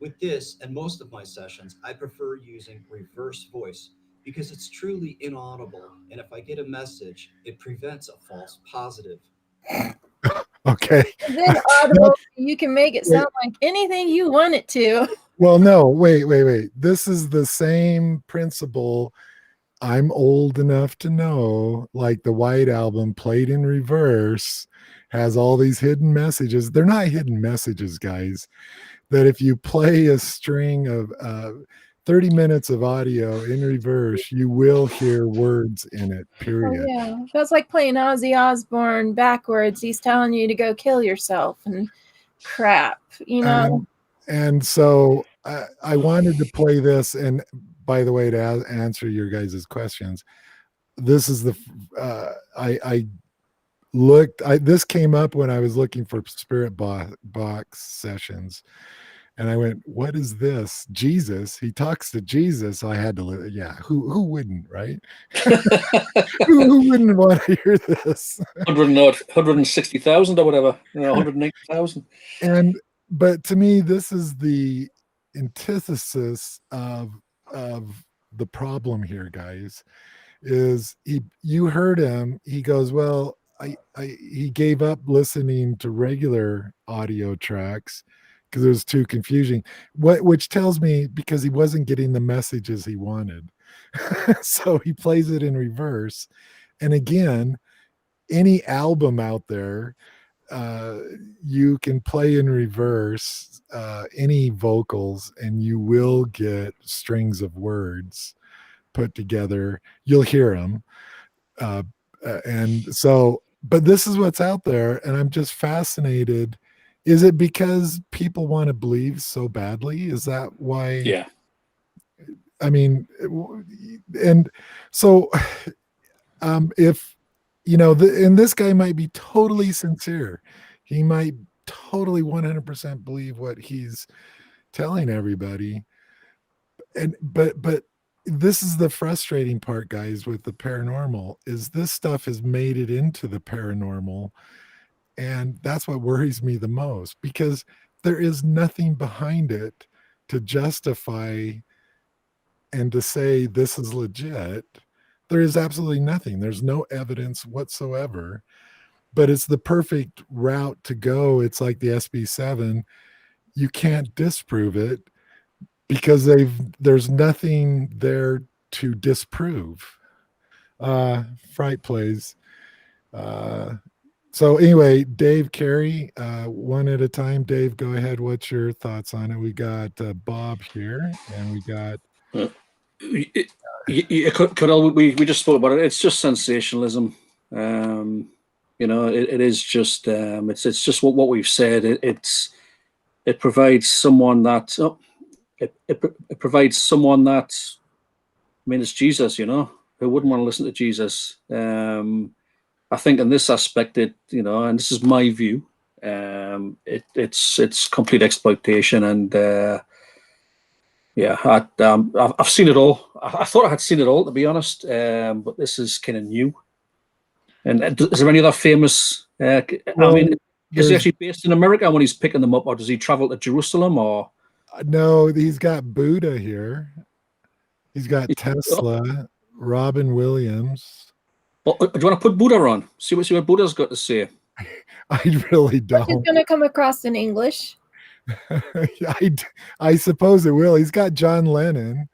S5: With this and most of my sessions, I prefer using reverse voice because it's truly inaudible, and if I get a message, it prevents a false positive.
S1: okay.
S3: And then audible, you can make it sound like anything you want it to.
S1: Well, no, wait. This is the same principle. I'm old enough to know, like the White Album played in reverse has all these hidden messages. They're not hidden messages, guys. That if you play a string of 30 minutes of audio in reverse, you will hear words in it,
S3: Oh,
S1: period.
S3: yeah. That's like playing Ozzy Osbourne backwards. He's telling you to go kill yourself and crap, you know?
S1: And so I wanted to play this. And by the way, to answer your guys' questions, this is the, I looked, this came up when I was looking for spirit box sessions. And I went, what is this? Jesus. He talks to Jesus. So I had to, yeah, who wouldn't, right? who wouldn't want to hear this?
S2: 160,000 or whatever, 180,000.
S1: But to me, this is the antithesis of the problem here, guys. Is you heard him, he goes, well, he gave up listening to regular audio tracks because it was too confusing, which tells me because he wasn't getting the messages he wanted. So he plays it in reverse. And again, any album out there, you can play in reverse any vocals and you will get strings of words put together. You'll hear them. And so, but this is what's out there, and I'm just fascinated. Is it because people want to believe so badly? Is that why?
S2: Yeah.
S1: I mean, and so if and this guy might be totally sincere, he might totally 100% believe what he's telling everybody, but this is the frustrating part, guys, with the paranormal, is this stuff has made it into the paranormal, and that's what worries me the most, because there is nothing behind it to justify and to say this is legit. There is absolutely nothing. There's no evidence whatsoever, but it's the perfect route to go. It's like the SB7. You can't disprove it because there's nothing there to disprove. Fright plays. So anyway, Dave Carey, one at a time. Dave, go ahead. What's your thoughts on it? We got Bob here, and we got
S2: Carol, we just spoke about it. It's just sensationalism. It is just it's just what we've said. It provides someone that it provides someone that, I mean, it's Jesus. Who wouldn't want to listen to Jesus? I think in this aspect, and this is my view, it's complete exploitation, and yeah, I've seen it all. I thought I had seen it all, to be honest, but this is kind of new. And is there any other famous? I mean, is he actually based in America when he's picking them up, or does he travel to Jerusalem? Or
S1: no, he's got Buddha here. He's got Tesla, Robin Williams.
S2: Well, do you want to put Buddha on? See what Buddha's got to say.
S1: I really don't.
S3: It's going to come across in English.
S1: I suppose it will. He's got John Lennon.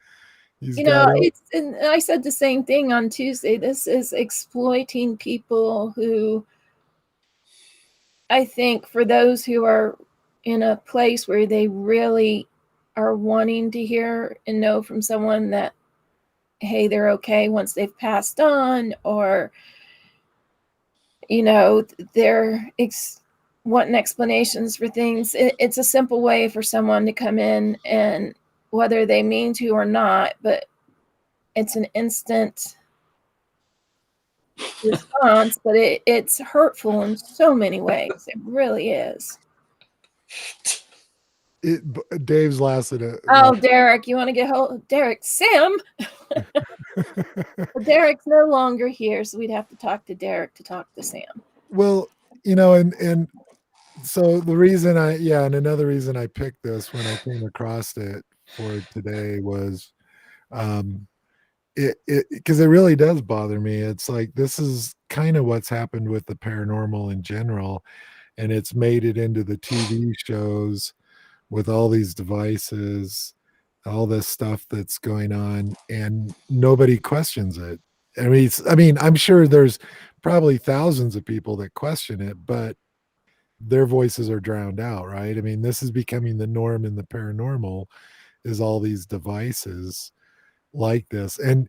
S3: And I said the same thing on Tuesday. This is exploiting people who, I think, for those who are in a place where they really are wanting to hear and know from someone that, hey, they're okay once they've passed on, or they're wanting explanations for things. It's a simple way for someone to come in, and whether they mean to or not, but it's an instant response, but it's hurtful in so many ways. It really is.
S1: Dave's lasted
S3: Oh, Derek, you want to get hold? Derek, Sam. Derek's no longer here, so we'd have to talk to Derek to talk to Sam.
S1: Well, and so the reason and another reason I picked this when I came across it for today was it because it really does bother me. It's like, this is kind of what's happened with the paranormal in general, and it's made it into the TV shows with all these devices, all this stuff that's going on, and nobody questions it. I mean, I'm sure there's probably thousands of people that question it, but their voices are drowned out, right? I mean, this is becoming the norm in the paranormal, is all these devices like this. And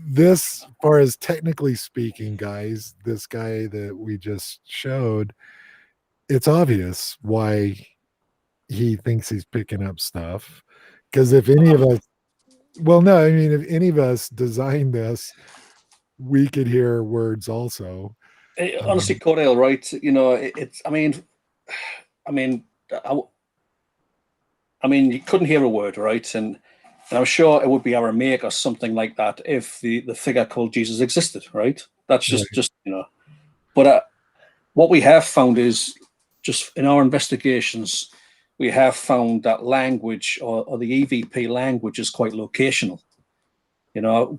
S1: this, far as technically speaking, guys, this guy that we just showed, it's obvious why he thinks he's picking up stuff. Because if any of us, well, no, I mean, if any of us designed this, we could hear words also.
S2: Honestly, Cordell, right? It's. I mean, you couldn't hear a word, right? And I'm sure it would be Aramaic or something like that if the figure called Jesus existed, right? That's just. But what we have found is, just in our investigations, we have found that language or the EVP language is quite locational.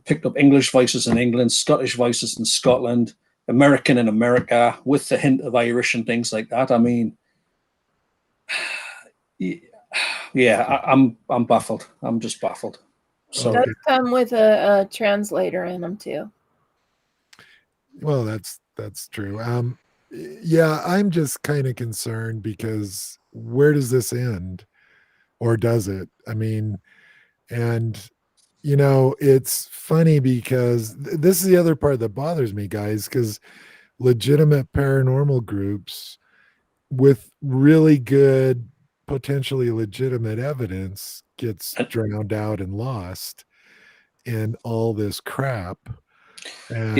S2: Picked up English voices in England, Scottish voices in Scotland, American in America, with the hint of Irish and things like that. I mean, yeah, I'm baffled. I'm just baffled. So
S3: it does come with a translator in them too.
S1: Well, that's true. Yeah, I'm just kind of concerned, because where does this end, or does it? I mean, and it's funny because this is the other part that bothers me, guys, because legitimate paranormal groups with really good, potentially legitimate evidence gets drowned out and lost in all this crap. And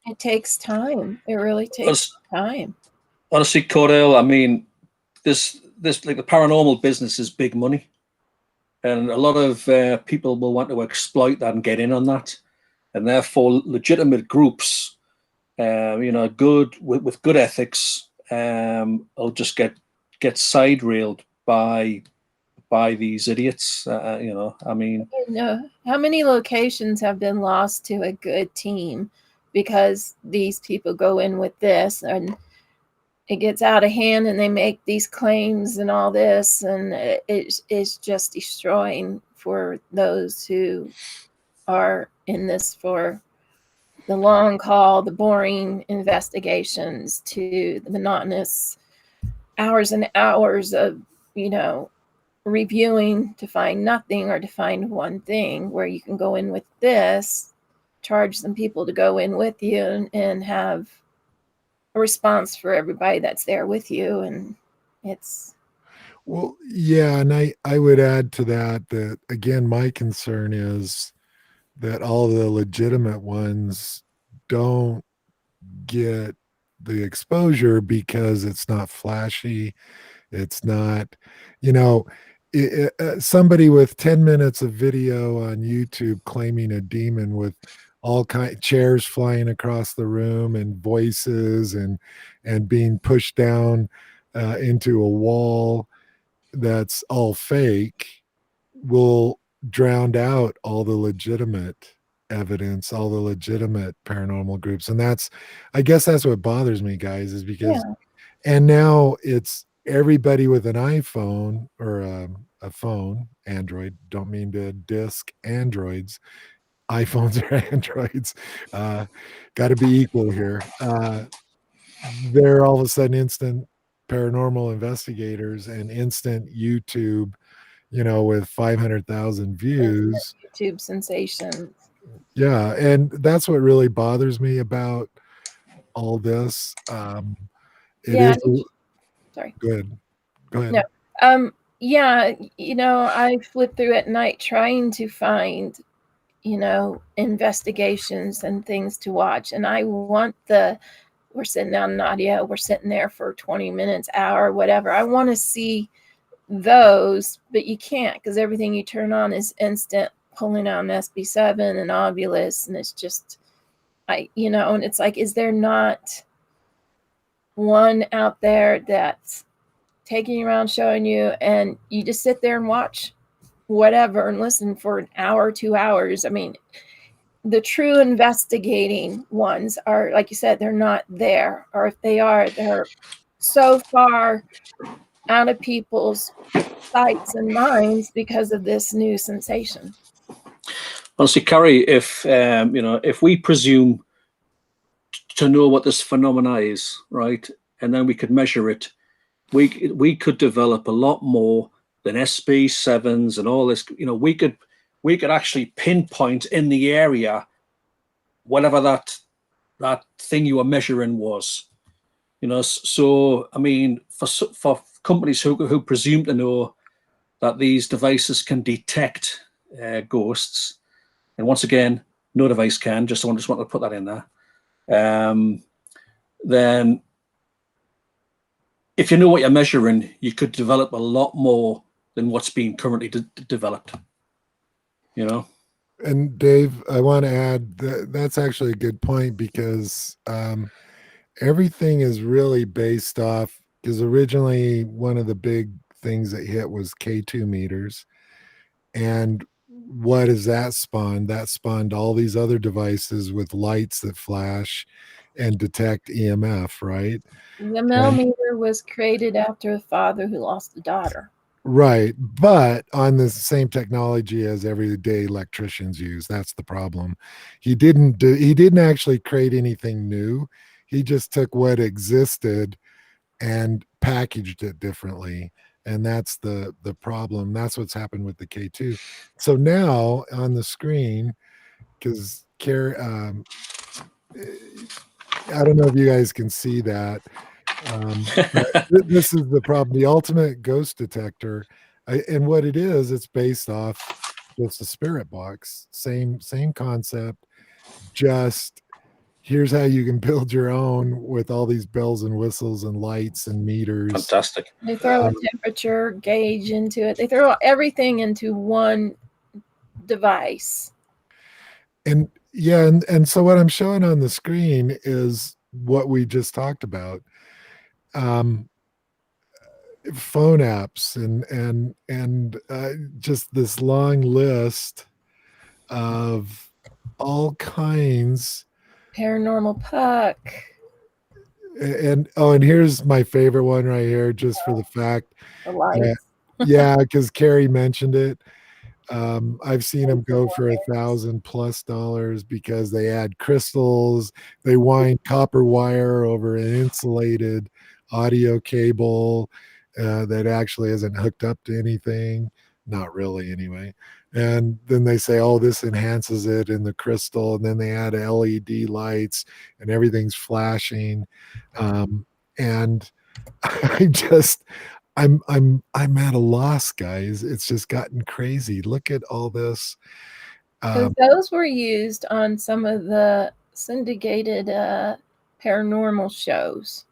S2: it
S3: takes time. It really takes time.
S2: Honestly, Cordell, I mean, this like the paranormal business is big money, and a lot of people will want to exploit that and get in on that, and therefore legitimate groups, good with good ethics, will just get side railed by these idiots. I mean,
S3: how many locations have been lost to a good team because these people go in with this, and it gets out of hand, and they make these claims and all this, and it's just destroying for those who are in this for the long haul, the boring investigations, to the monotonous hours and hours of reviewing to find nothing, or to find one thing, where you can go in with this, charge some people to go in with you, and have a response for everybody that's there with you. And it's,
S1: well, yeah, and I would add to that again, my concern is that all the legitimate ones don't get the exposure because it's not flashy. It's not, somebody with 10 minutes of video on YouTube claiming a demon with all chairs flying across the room and voices and being pushed down into a wall that's all fake will drown out all the legitimate evidence, all the legitimate paranormal groups. And I guess that's what bothers me, guys, is because, and now it's everybody with an iPhone or a phone, Android, don't mean to disc Androids. iPhones are Androids. Got to be equal here. They're all of a sudden instant paranormal investigators and instant YouTube, with 500,000 views.
S3: YouTube sensation.
S1: Yeah. And that's what really bothers me about all this. It
S3: Yeah,
S1: is
S3: sorry.
S1: good. Go ahead.
S3: No. Yeah, I flip through at night trying to find, investigations and things to watch. And I want we're sitting down in audio, we're sitting there for 20 minutes, hour, whatever. I want to see those, but you can't because everything you turn on is instant pulling out an SB7 and Ovulus. And it's just, and it's like, is there not one out there that's taking you around, showing you, and you just sit there and watch whatever and listen for an hour, 2 hours? I mean, the true investigating ones are, like you said, they're not there, or if they are, they're so far out of people's sights and minds because of this new sensation.
S2: Honestly, Carrie, if we presume to know what this phenomena is, right, and then we could measure it, we could develop a lot more than SB7s and all this. We could actually pinpoint in the area whatever that thing you were measuring was. So I mean, for companies who presume to know that these devices can detect ghosts, and once again, no device can. Just want to put that in there. Then, if you know what you're measuring, you could develop a lot more than what's being currently developed.
S1: And Dave, I want to add that's actually a good point because everything is really based off, because originally one of the big things that hit was K2 meters. And what does that spawn? That spawned all these other devices with lights that flash and detect EMF, right?
S3: The millimeter was created after a father who lost a daughter.
S1: Right, but on the same technology as everyday electricians use. That's the problem. He didn't actually create anything new. He just took what existed and packaged it differently. And that's the problem. That's what's happened with the K2. So now on the screen, because I don't know if you guys can see that. This is the problem. The ultimate ghost detector, and what it is, it's based off just a spirit box. Same concept. Just here's how you can build your own with all these bells and whistles and lights and meters.
S2: Fantastic.
S3: They throw a temperature gauge into it. They throw everything into one device.
S1: And yeah, and so what I'm showing on the screen is what we just talked about. Phone apps and just this long list of all kinds.
S3: Paranormal Puck.
S1: And here's my favorite one right here, just for the fact.
S3: The lights.
S1: Yeah, because Carrie mentioned it. I've seen them go for $1,000+ because they add crystals, they wind copper wire over an insulated audio cable that actually isn't hooked up to anything, not really anyway. And then they say, oh, this enhances it in the crystal, and then they add LED lights and everything's flashing. And I just I'm at a loss, guys. It's just gotten crazy. Look at all this.
S3: Because those were used on some of the syndicated paranormal shows.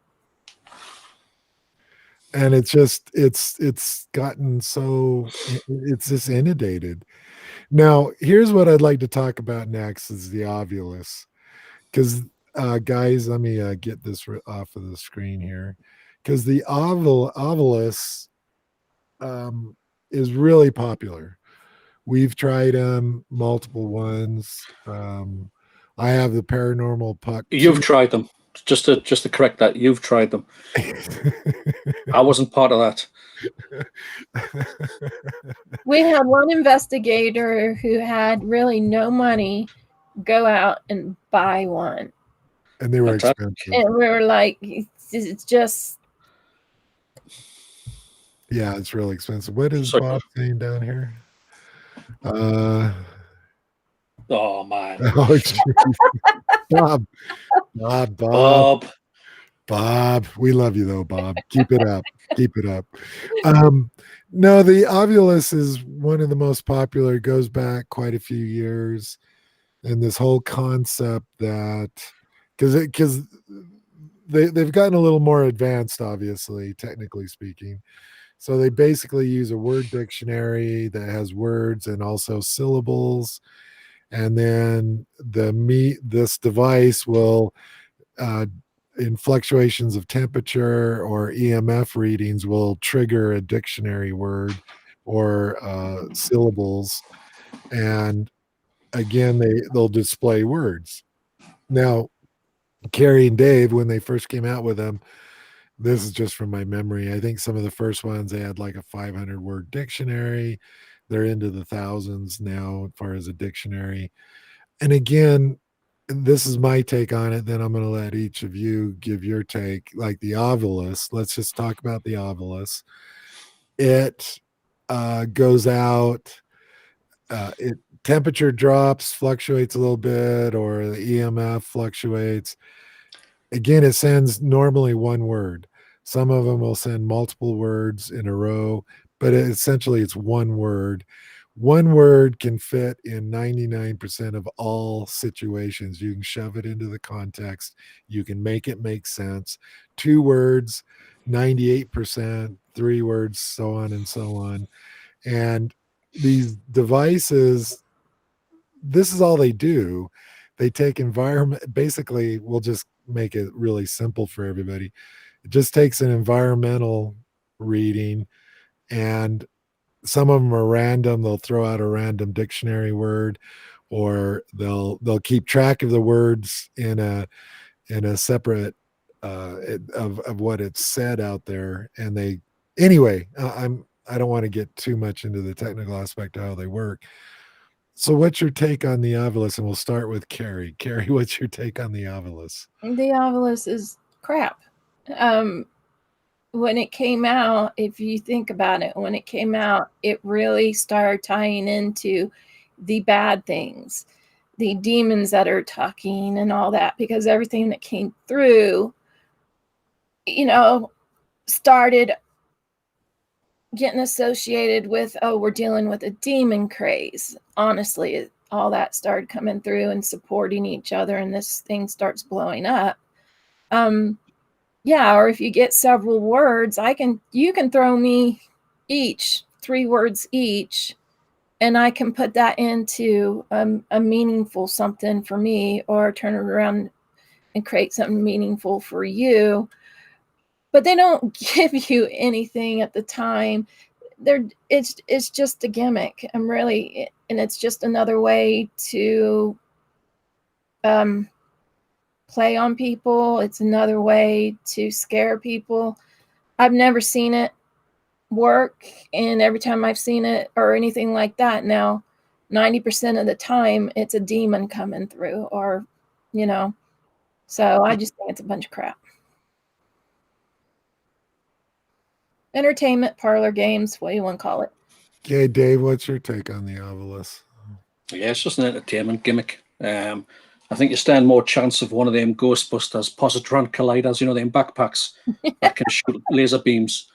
S1: And it's gotten so, it's just inundated. Now, here's what I'd like to talk about next is the Ovulus. Because guys, let me get this off of the screen here. Because the Ovulus is really popular. We've tried them, multiple ones. I have the Paranormal Puck.
S2: You've tried them. Just to correct that, you've tried them. I wasn't part of that.
S3: We had one investigator who had really no money go out and buy one.
S1: And they were
S2: Fantastic.
S1: expensive.
S3: And we were like, it's just.
S1: Yeah, it's really expensive. What is
S2: So-
S1: Bob saying down here?
S2: Oh man,
S1: Oh, jeez. Bob, Bob, Bob,
S2: Bob.
S1: Bob. We love you though, Bob. Keep it up. Keep it up. No, the Ovilus is one of the most popular. It goes back quite a few years, and this whole concept that because they've gotten a little more advanced, obviously, technically speaking. So they basically use a word dictionary that has words and also syllables, and then this device will in fluctuations of temperature or EMF readings will trigger a dictionary word or syllables, and again they'll display words. Now, Carrie and Dave, when they first came out with them, this is just from my memory, I think some of the first ones they had like a 500 word dictionary. They're into the thousands now as far as a dictionary. And again, this is my take on it. Then I'm going to let each of you give your take. Like the Ovilus, let's just talk about the Ovilus. It goes out, it temperature drops, fluctuates a little bit, or the EMF fluctuates. Again, it sends normally one word. Some of them will send multiple words in a row, but essentially it's one word. One word can fit in 99% of all situations. You can shove it into the context. You can make it make sense. Two words, 98%, three words, so on and so on. And these devices, this is all they do. They take environment, basically, we'll just make it really simple for everybody. It just takes an environmental reading, and some of them are random. They'll throw out a random dictionary word, or they'll keep track of the words in a separate of what it's said out there. And they anyway, I don't want to get too much into the technical aspect of how they work. So what's your take on the Ovilus? And we'll start with Carrie. Carrie, what's your take on the Ovilus?
S3: The Ovilus is crap. When it came out, if you think about it, when it came out, it really started tying into the bad things, the demons that are talking and all that, because everything that came through, started getting associated with, oh, we're dealing with a demon craze. Honestly, all that started coming through and supporting each other, and this thing starts blowing up. Yeah, or if you get several words, you can throw me each 3 words each, and I can put that into a meaningful something for me, or turn it around and create something meaningful for you. But they don't give you anything at the time. It's just a gimmick. And it's just another way to play on people. It's another way to scare people. I've never seen it work, and every time I've seen it or anything like that, now 90% of the time it's a demon coming through, or so I just think it's a bunch of crap. Entertainment, parlor games, what do you want to call it?
S1: Okay, Dave, what's your take on the Ovilus?
S2: Yeah, it's just an entertainment gimmick. I think you stand more chance of one of them Ghostbusters positron colliders, them backpacks that can shoot laser beams.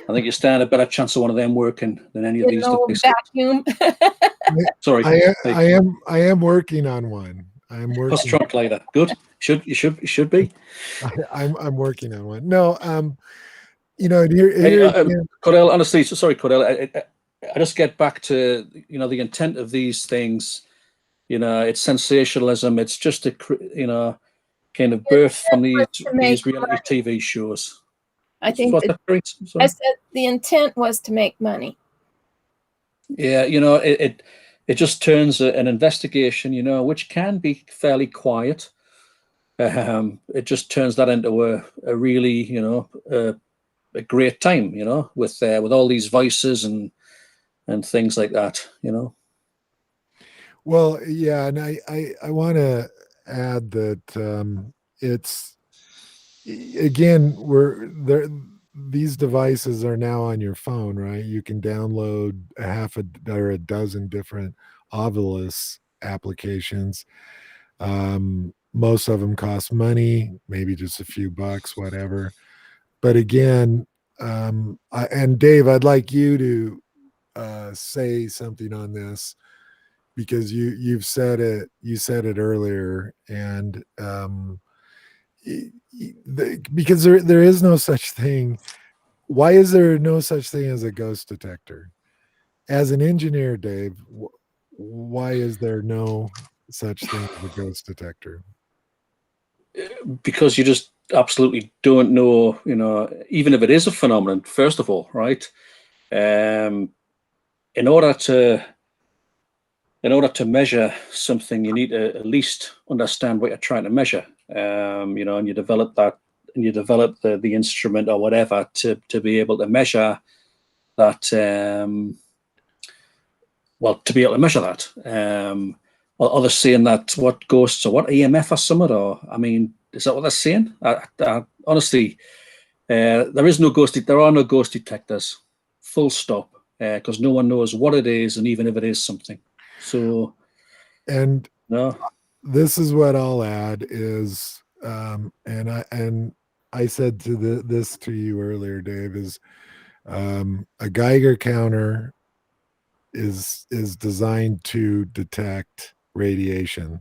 S2: I think you stand a better chance of one of them working than any of these devices.
S3: Vacuum.
S2: Sorry,
S1: I am working on one. I'm working.
S2: Positron collider, good. You should be.
S1: I'm working on one. No, here
S2: Cordell, honestly, sorry, Cordell. I just get back to the intent of these things. It's sensationalism. It's just a kind of birth from these reality TV shows.
S3: I think I said the intent was to make money.
S2: Yeah, it just turns an investigation, which can be fairly quiet. It just turns that into a really, a great time, with all these voices and things like that,
S1: Well, yeah, and I want to add that it's again we're there. These devices are now on your phone, right? You can download a dozen different Ovilus applications. Most of them cost money, maybe just a few bucks, whatever. But again, and Dave, I'd like you to say something on this, because you said it earlier, and because there is no such thing. Why is there no such thing as a ghost detector? As an engineer, Dave, why is there no such thing as a ghost detector?
S2: Because you just absolutely don't know, even if it is a phenomenon, first of all, right? In order to measure something, you need to at least understand what you're trying to measure. And you develop that, and you develop the instrument or whatever to be able to measure that. To be able to measure that. Others saying that what ghosts or what EMF or something, or I mean, is that what they're saying? Honestly, there are no ghost detectors, full stop, because no one knows what it is, and even if it is something. So,
S1: and
S2: no,
S1: this is what I'll add is, and I said this to you earlier, Dave, is a Geiger counter is designed to detect radiation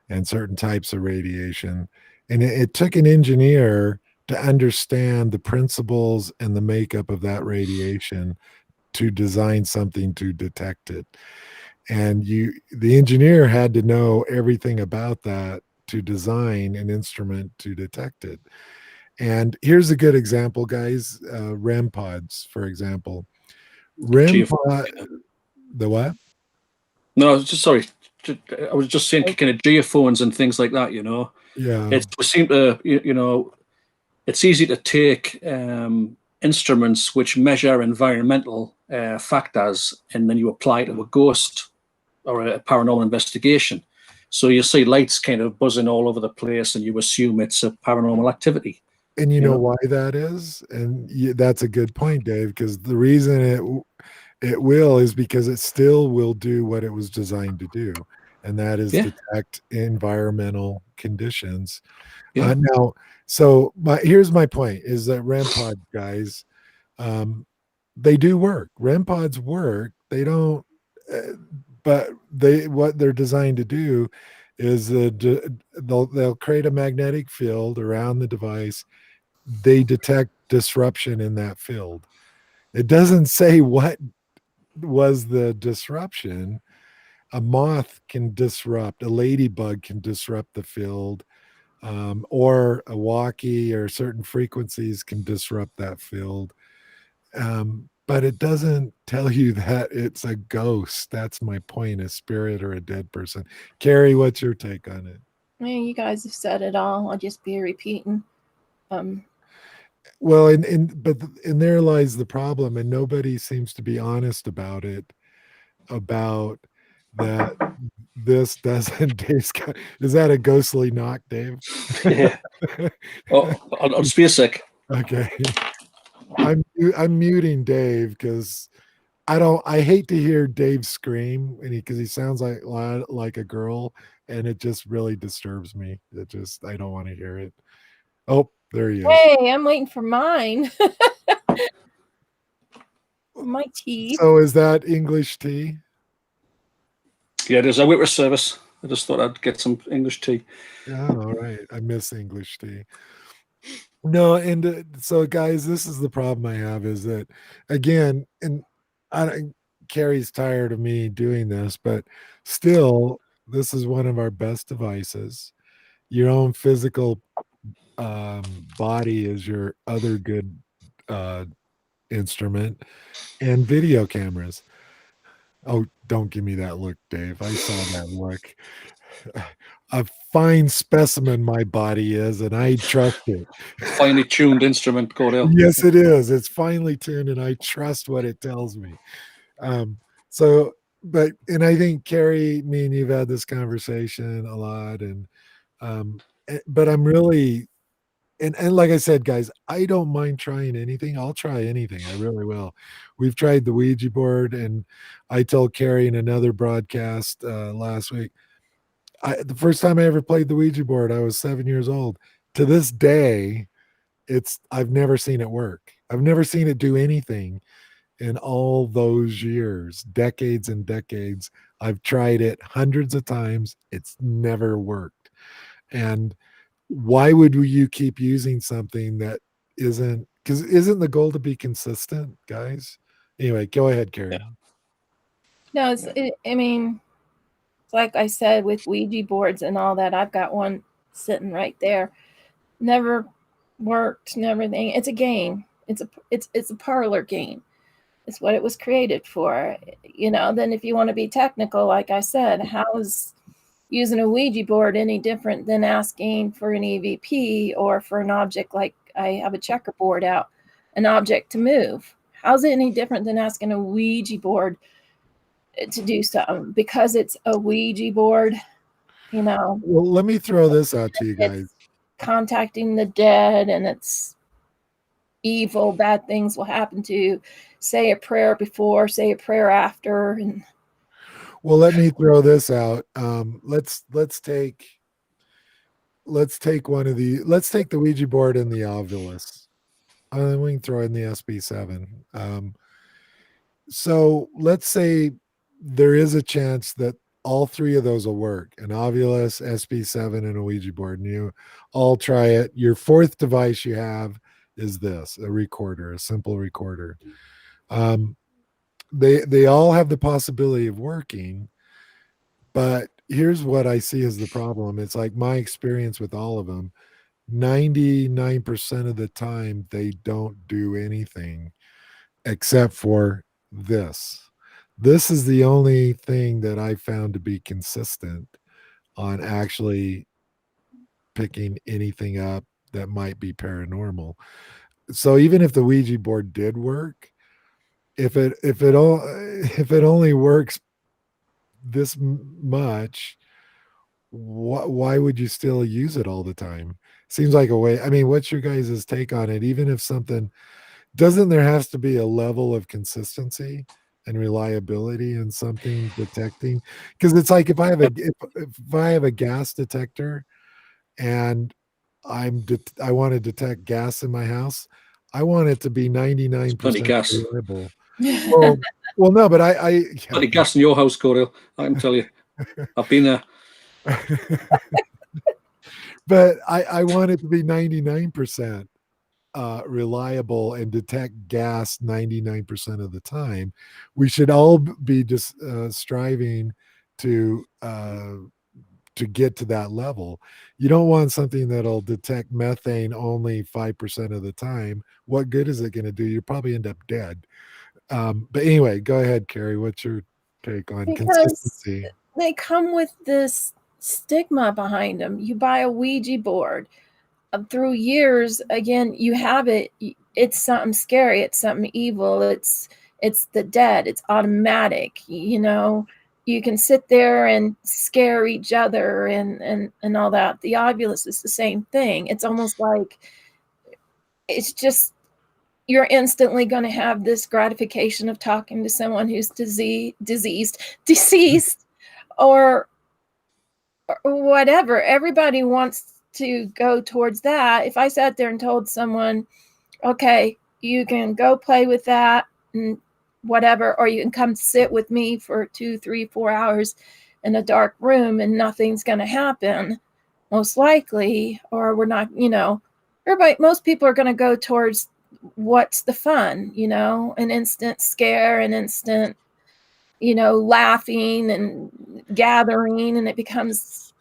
S1: and certain types of radiation, and it took an engineer to understand the principles and the makeup of that radiation to design something to detect it. And the engineer had to know everything about that to design an instrument to detect it. And here's a good example, guys. REM pods, for example. REM pod, the what?
S2: no, just sorry. I was just saying, kind of geophones and things like that.
S1: Yeah.
S2: We seem to, it's easy to take instruments which measure environmental factors, and then you apply it to a ghost or a paranormal investigation. So you see lights kind of buzzing all over the place, and you assume it's a paranormal activity.
S1: And you know why that is? And that's a good point, Dave, because the reason it will is because it still will do what it was designed to do, and that is detect environmental conditions. Now, so here's my point: is that REM pod guys, they do work. REM pods work. They don't, but what they're designed to do is they'll create a magnetic field around the device. They detect disruption in that field. It doesn't say what was the disruption. A moth can disrupt, a ladybug can disrupt the field, or a walkie or certain frequencies can disrupt that field. But it doesn't tell you that it's a ghost. That's my point, a spirit or a dead person. Carrie, what's your take on it?
S3: Yeah, you guys have said it all. I'll just be repeating.
S1: Well, but in there lies the problem, and nobody seems to be honest about it. About that, this doesn't. Is that a ghostly knock, Dave?
S2: Yeah. Oh, I'll just be a sec.
S1: Okay. I'm muting Dave because I hate to hear Dave scream, and because he sounds like a girl, and it just really disturbs me. I don't want to hear it. Oh, there he is.
S3: Hey, I'm waiting for mine. My tea.
S1: So is that English tea?
S2: Yeah, there's a waitress service. I just thought I'd get some English tea.
S1: Yeah, all right. I miss English tea. No, and so guys, this is the problem I have is that, again, and Carrie's tired of me doing this, but still, this is one of our best devices. Your own physical body is your other good instrument, and video cameras. Oh, don't give me that look, Dave. I saw that look. A fine specimen my body is, and I trust it.
S2: Finely tuned instrument, Cordell.
S1: Yes, it is. It's finely tuned, and I trust what it tells me. So, and I think Carrie, me and you've had this conversation a lot, and but I'm really and like I said, guys, I don't mind trying anything. I'll try anything. I really will. We've tried the Ouija board, and I told Carrie in another broadcast last week. The first time I ever played the Ouija board, I was 7 years old. To this day, I've never seen it work. I've never seen it do anything in all those years, decades and decades. I've tried it hundreds of times. It's never worked. And why would you keep using something that isn't, because isn't the goal to be consistent, guys? Anyway, go ahead, Carrie.
S3: No, I mean, like I said, with Ouija boards and all that, I've got one sitting right there. Never worked and everything. It's a game. It's a parlor game. It's what it was created for. Then if you want to be technical, like I said, how is using a Ouija board any different than asking for an EVP or for an object like I have a checkerboard out, an object to move? How's it any different than asking a Ouija board to do something? Because it's a Ouija board,
S1: Well, let me throw this out to you guys.
S3: It's contacting the dead, and it's evil, bad things will happen to you. Say a prayer before, say a prayer after. And
S1: well, let me throw this out. Let's take the Ouija board and the Ovilus. We can throw in the SB7. So let's say there is a chance that all three of those will work: an Ovilus, SB7, and a Ouija board, and you all try it. Your fourth device you have is this, a recorder, a simple recorder. They all have the possibility of working, but here's what I see as the problem. It's like my experience with all of them. 99% of the time, they don't do anything except for this. This is the only thing that I found to be consistent on actually picking anything up that might be paranormal. So even if the Ouija board did work, if it only works this much, why would you still use it all the time? Seems like a way. I mean, what's your guys' take on it? Even if something doesn't, there has to be a level of consistency and reliability in something detecting. Because it's like if I have a gas detector and I want to detect gas in my house, I want it to be 99%
S2: gas.
S1: reliable. Well, no, but I
S2: Bloody gas in your house, Cordell. I can tell you. I've been there.
S1: But I want it to be 99% reliable and detect gas 99% of the time. We should all be just striving to get to that level. You don't want something that'll detect methane only 5% of the time. What good is it going to do? You'll probably end up dead. But anyway, go ahead, Carrie. What's your take on consistency?
S3: They come with this stigma behind them. You buy a Ouija board. Through years, again, you have it. It's something scary. It's something evil. It's the dead. It's automatic. You can sit there and scare each other and all that. The Ovilus is the same thing. It's almost like it's just you're instantly going to have this gratification of talking to someone who's deceased, or whatever. Everybody wants to go towards that. If I sat there and told someone, okay, you can go play with that and whatever, or you can come sit with me for 2, 3, 4 hours in a dark room and nothing's going to happen, most likely, or we're not, most people are going to go towards what's the fun, an instant scare, an instant, laughing and gathering, and it becomes,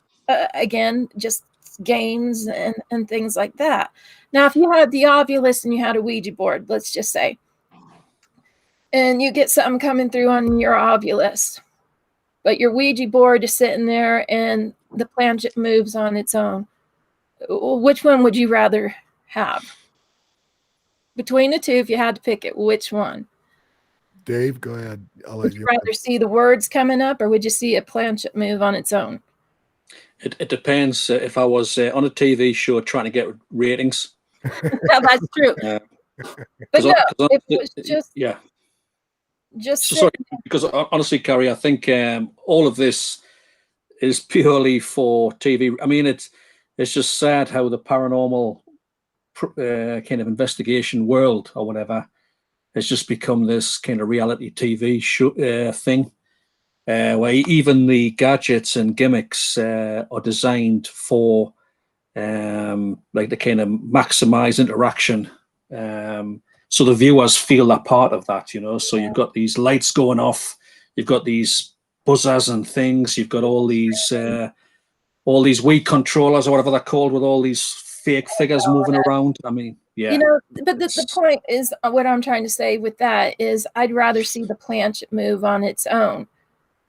S3: again, just games and things like that. Now, if you had the Ovilus and you had a Ouija board, let's just say, and you get something coming through on your Ovilus, but your Ouija board is sitting there and the planchet moves on its own, which one would you rather have? Between the two, if you had to pick it, which one?
S1: Dave, go ahead. I'll let
S3: would you rather see the words coming up, or would you see a planchet move on its own?
S2: It depends. If I was on a TV show trying to get ratings,
S3: Yeah, that's true.
S2: uh,
S3: But no,
S2: because
S3: if it was just
S2: So
S3: sitting
S2: sorry, because honestly, Carrie, I think all of this is purely for TV. I mean, it's just sad how the paranormal kind of investigation world or whatever has just become this kind of reality TV show, thing, where even the gadgets and gimmicks are designed for like to kind of maximize interaction. So the viewers feel that part of that, you know. So you've got these lights going off, you've got these buzzers and things, you've got all these Wii controllers or whatever they're called with all these fake figures moving around. I mean, yeah.
S3: You know, but the point is, what I'm trying to say with that is I'd rather see the planchet move on its own.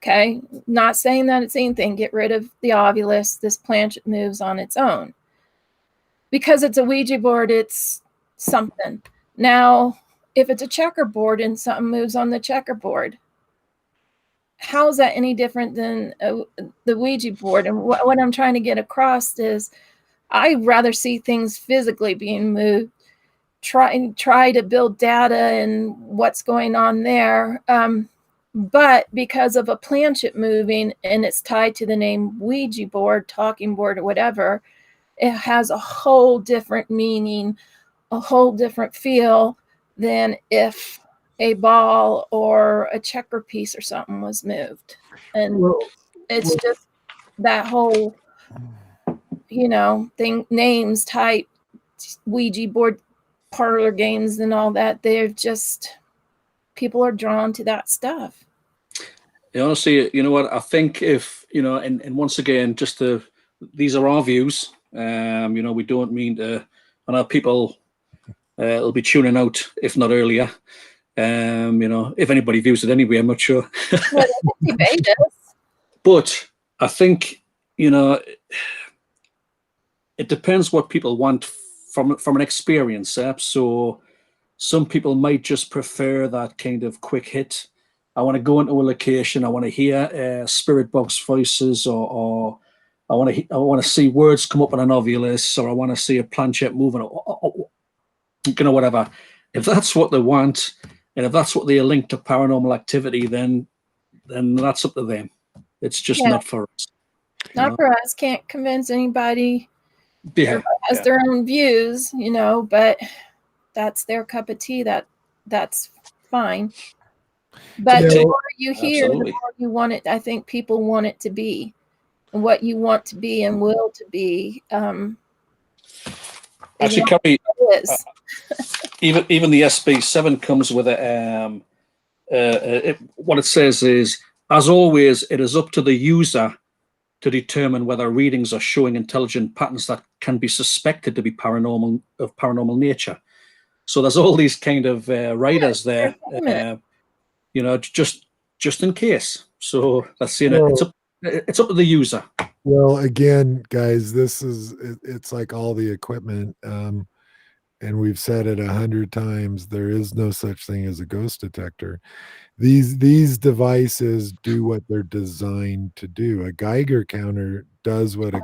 S3: Okay. Not saying that it's anything. Get rid of the Ovilus. This planchet moves on its own. Because it's a Ouija board, it's something. Now, if it's a checkerboard and something moves on the checkerboard, how is that any different than the Ouija board? And what I'm trying to get across is I'd rather see things physically being moved, try to build data and what's going on there. But because of a planchet moving and it's tied to the name Ouija board, talking board, or whatever, it has a whole different meaning, a whole different feel than if a ball or a checker piece or something was moved. And it's just that whole, thing, names, type, Ouija board, parlor games and all that. They're just, people are drawn to that stuff.
S2: Honestly, you know what? I think if, and once again, these are our views. We don't mean to, I know people will be tuning out, if not earlier. If anybody views it anyway, I'm not sure.
S3: Well, debate us.
S2: But I think, it depends what people want from an experience. So some people might just prefer that kind of quick hit. I want to go into a location. I want to hear spirit box voices, or I want to see words come up on an Ovilus, or I want to see a planchet moving, or whatever. If that's what they want, and if that's what they link to paranormal activity, then that's up to them. It's just not for us.
S3: Not for us. Can't convince anybody.
S2: Yeah,
S3: everybody has their own views, but that's their cup of tea. That's fine. But the more you hear, the more you want it. I think people want it to be, and what you want to be and will to be.
S2: Actually, Carrie, even the SB7 comes with what it says is, as always, it is up to the user to determine whether readings are showing intelligent patterns that can be suspected to be of paranormal nature. So there's all these kind of writers there, just in case. So that's it's up to the user.
S1: Well, again, guys, it's like all the equipment, and we've said it 100 times. There is no such thing as a ghost detector. These devices do what they're designed to do. A Geiger counter does what a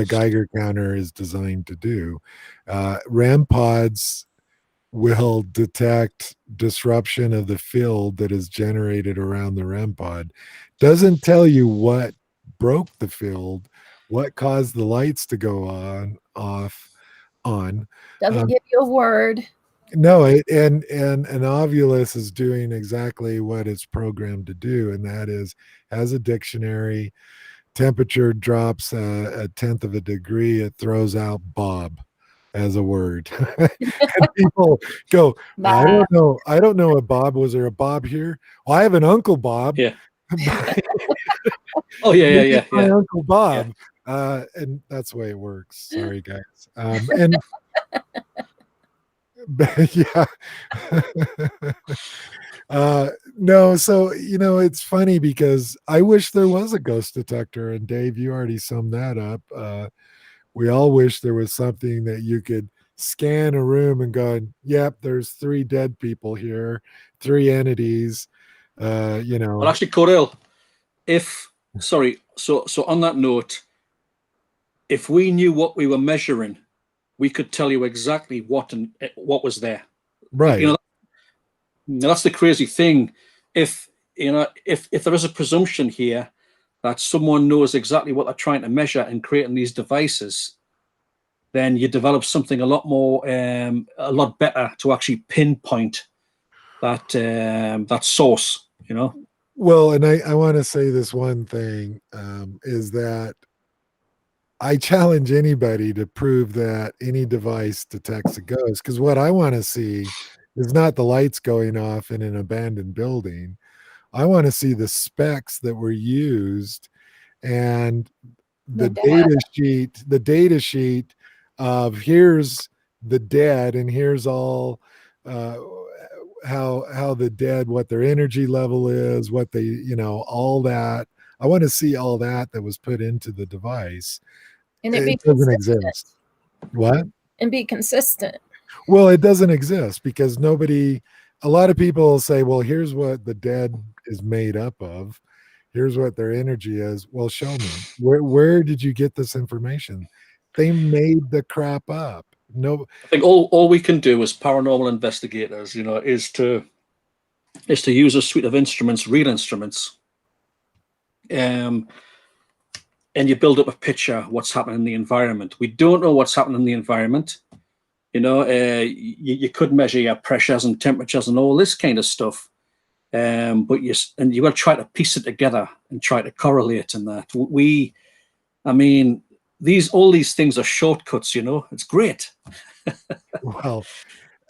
S1: Geiger counter is designed to do. REM pods will detect disruption of the field that is generated around the REM pod. Doesn't tell you what broke the field, what caused the lights to go on.
S3: Doesn't give you a word.
S1: No, and an Ovilus is doing exactly what it's programmed to do, and that is, has a dictionary. Temperature drops a tenth of a degree, it throws out Bob as a word. And people go, I don't know a Bob. Was there a Bob here? Well, I have an Uncle Bob.
S2: Yeah. Oh yeah.
S1: My Uncle Bob. Yeah. And that's the way it works. Sorry, guys. And yeah. No, so it's funny because I wish there was a ghost detector, and Dave, you already summed that up. We all wish there was something that you could scan a room and go, yep, there's 3 dead people here, 3 entities.
S2: Well, actually, Cordell, if sorry. So on that note, if we knew what we were measuring, we could tell you exactly what was there.
S1: Right.
S2: You know, that's the crazy thing. If there is a presumption here that someone knows exactly what they're trying to measure in creating these devices, then you develop something a lot more, a lot better to actually pinpoint that source. You know.
S1: Well, and I want to say this one thing, is that I challenge anybody to prove that any device detects a ghost, because what I want to see is not the lights going off in an abandoned building. I want to see the specs that were used and the data sheet of here's the dead and here's all uh, how the dead, what their energy level is, what they, all that. I want to see all that was put into the device.
S3: And it be
S1: doesn't
S3: consistent.
S1: exist. What?
S3: And be consistent.
S1: Well, it doesn't exist because a lot of people say, well, here's what the dead is made up of. Here's what their energy is. Well, show me. Where did you get this information? They made the crap up. No,
S2: I think all we can do as paranormal investigators, is to use a suite of instruments, real instruments, and you build up a picture of what's happening in the environment. We don't know what's happening in the environment. You could measure your pressures and temperatures and all this kind of stuff, but you got to try to piece it together and try to correlate in that. All these things are shortcuts. It's great.
S1: Well,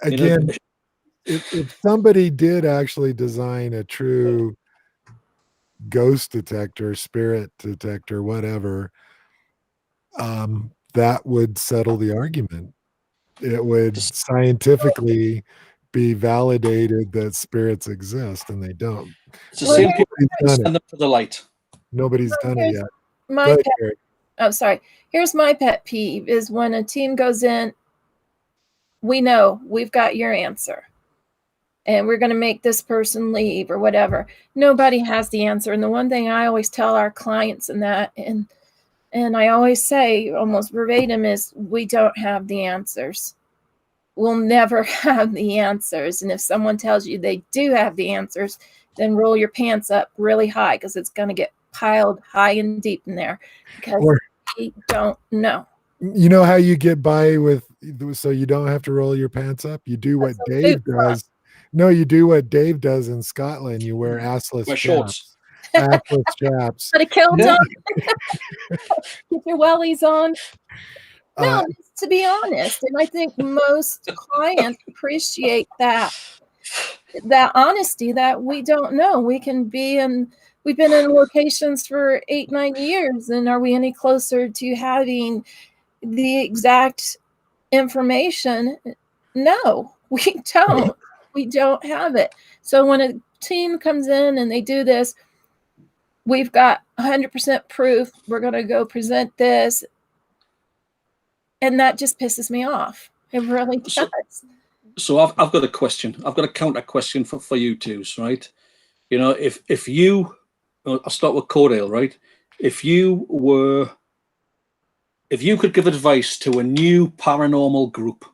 S1: again, if somebody did actually design a true ghost detector, spirit detector, whatever, that would settle the argument. It would scientifically be validated that spirits exist, and they don't.
S2: It's the same people who send them to the light.
S1: Nobody's done it yet.
S3: Here's my pet peeve is when a team goes in, we know we've got your answer and we're going to make this person leave or whatever. Nobody has the answer. And the one thing I always tell our clients and I always say almost verbatim is we don't have the answers. We'll never have the answers. And if someone tells you they do have the answers, then roll your pants up really high because it's going to get piled high and deep in there because we don't know.
S1: You know how you get by so you don't have to roll your pants up? You do what Dave does. No, you do what Dave does in Scotland. You wear assless chaps. Assless chaps.
S3: Put a kilt on. Get your wellies on. No, to be honest, and I think most clients appreciate that honesty that we don't know. We've been in locations for 8-9 years, and are we any closer to having the exact information? No, we don't. We don't have it. So when a team comes in and they do this, we've got 100% proof. We're going to go present this. And that just pisses me off. It really does.
S2: So I've got a question. I've got a counter question for you two, right? If you, I'll start with Cordell, right? If you could give advice to a new paranormal group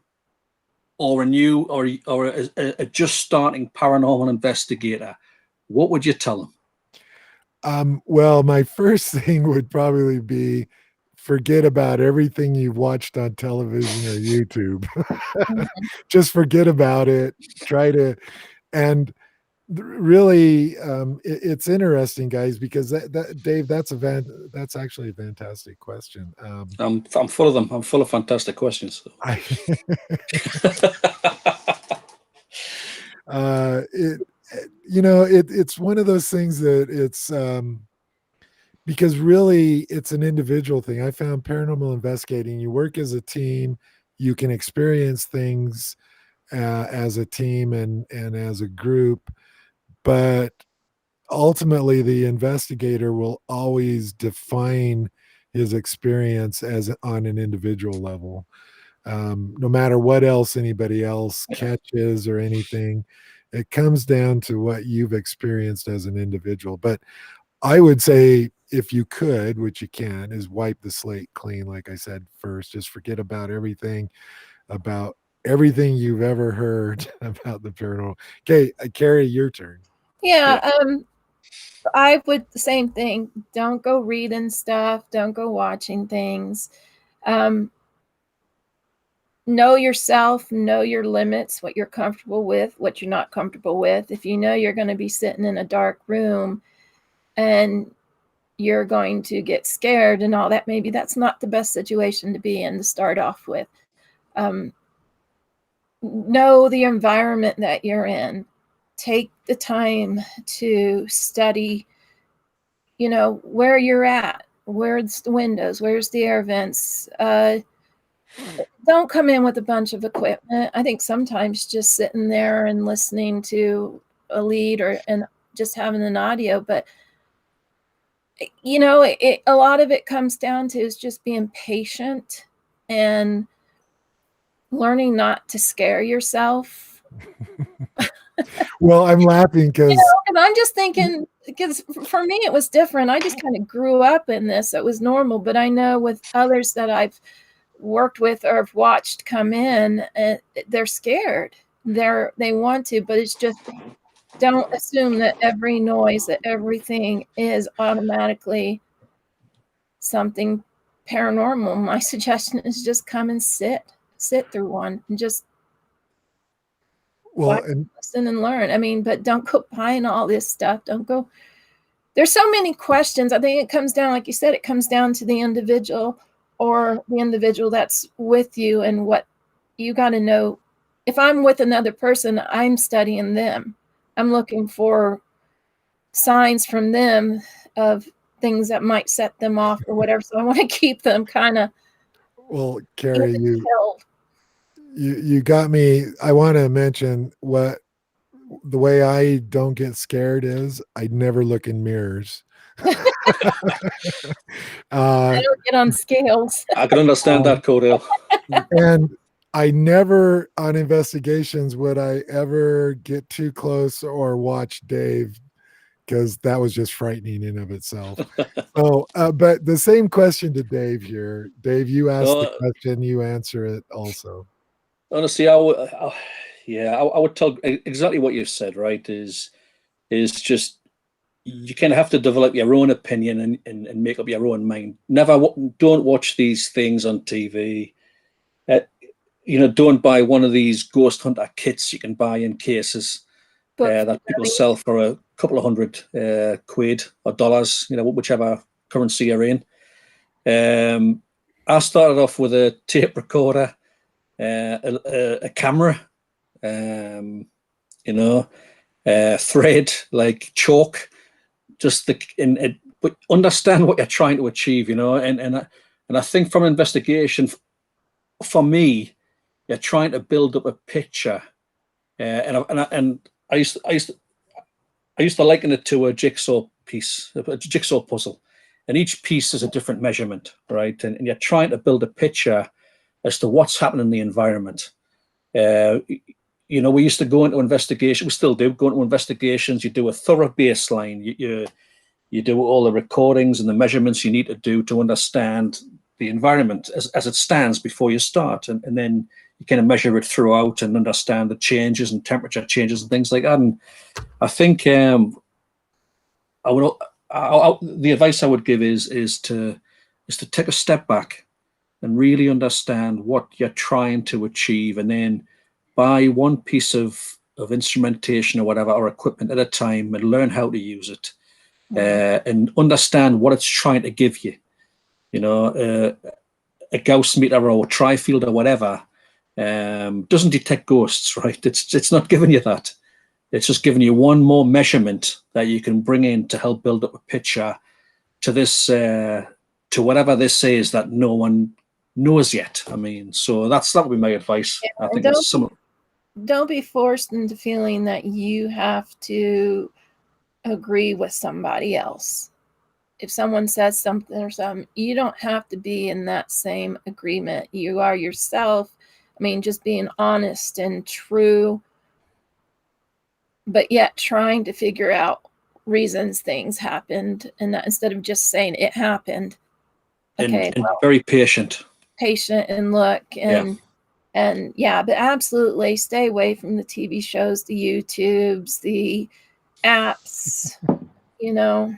S2: or a just starting paranormal investigator, what would you tell them?
S1: Well, my first thing would probably be forget about everything you've watched on television or YouTube. Just forget about it. And really, it's interesting, guys, because Dave, that's actually a fantastic question.
S2: I'm full of them. I'm full of fantastic questions.
S1: It's one of those things that it's because really it's an individual thing. I found paranormal investigating, you work as a team, you can experience things as a team and as a group, but ultimately the investigator will always define his experience as on an individual level. No matter what else anybody else catches or anything, it comes down to what you've experienced as an individual. But I would say if you could, which you can, is wipe the slate clean. Like I said first, just forget about everything you've ever heard about the paranormal. Okay, Carrie, your turn.
S3: Yeah, I would the same thing. Don't go reading stuff. Don't go watching things. Know yourself, know your limits, what you're comfortable with, what you're not comfortable with. If you know you're going to be sitting in a dark room and you're going to get scared and all that, maybe that's not the best situation to be in to start off with. Know the environment that you're in. Take the time to study, where you're at, where's the windows, where's the air vents. Don't come in with a bunch of equipment. I think sometimes just sitting there and listening to a lead and just having an audio, but a lot of it comes down to is just being patient and learning not to scare yourself.
S1: Well, I'm laughing because
S3: I'm just thinking, because for me it was different. I just kind of grew up in this. It was normal, but I know with others that I've worked with or have watched come in, they're scared. They want to, but it's just, don't assume that every noise, that everything is automatically something paranormal. My suggestion is just come and sit through one and just listen and learn. But don't go buying all this stuff. Don't go. There's so many questions. I think it comes down, like you said, it comes down to the individual or the individual that's with you and what you got to know. If I'm with another person, I'm studying them. I'm looking for signs from them of things that might set them off or whatever. So I want to keep them kind of.
S1: Well, Carrie, you got me. I want to mention the way I don't get scared is I never look in mirrors.
S3: I don't get on scales.
S2: I can understand that, Cordell.
S1: And I never, on investigations, would I ever get too close or watch Dave, because that was just frightening in of itself. So, but the same question to Dave here. Dave, you asked the question, you answer it also.
S2: Honestly, I would tell exactly what you've said, right? Is just, you kind of have to develop your own opinion and make up your own mind. Don't watch these things on TV. Don't buy one of these ghost hunter kits you can buy in cases that people sell for a couple of $100 quid or dollars, whichever currency you're in. I started off with a tape recorder, a camera, thread, like chalk, but understand what you're trying to achieve, and I think from investigation, for me, you're trying to build up a picture, and I used to liken it to a jigsaw puzzle, and each piece is a different measurement, right? And you're trying to build a picture as to what's happening in the environment. We used to go into investigation. We still do go into investigations. You do a thorough baseline. You do all the recordings and the measurements you need to do to understand the environment as it stands before you start, and then you kind of measure it throughout and understand the changes and temperature changes and things like that. And I think the advice I would give is to take a step back and really understand what you're trying to achieve, and then buy one piece of instrumentation or whatever, or equipment at a time, and learn how to use it, and understand what it's trying to give you. A Gauss meter or tri-field or whatever doesn't detect ghosts, right? It's not giving you that. It's just giving you one more measurement that you can bring in to help build up a picture to this, to whatever this is that no one knows yet. So that would be my advice.
S3: Yeah,
S2: I think
S3: don't be forced into feeling that you have to agree with somebody else. If someone says something or something, you don't have to be in that same agreement. You are yourself. Just being honest and true, but yet trying to figure out reasons things happened, and that instead of just saying it happened. Okay,
S2: and very patient.
S3: patient and look and yeah, but absolutely stay away from the TV shows, the YouTubes, the apps, you know.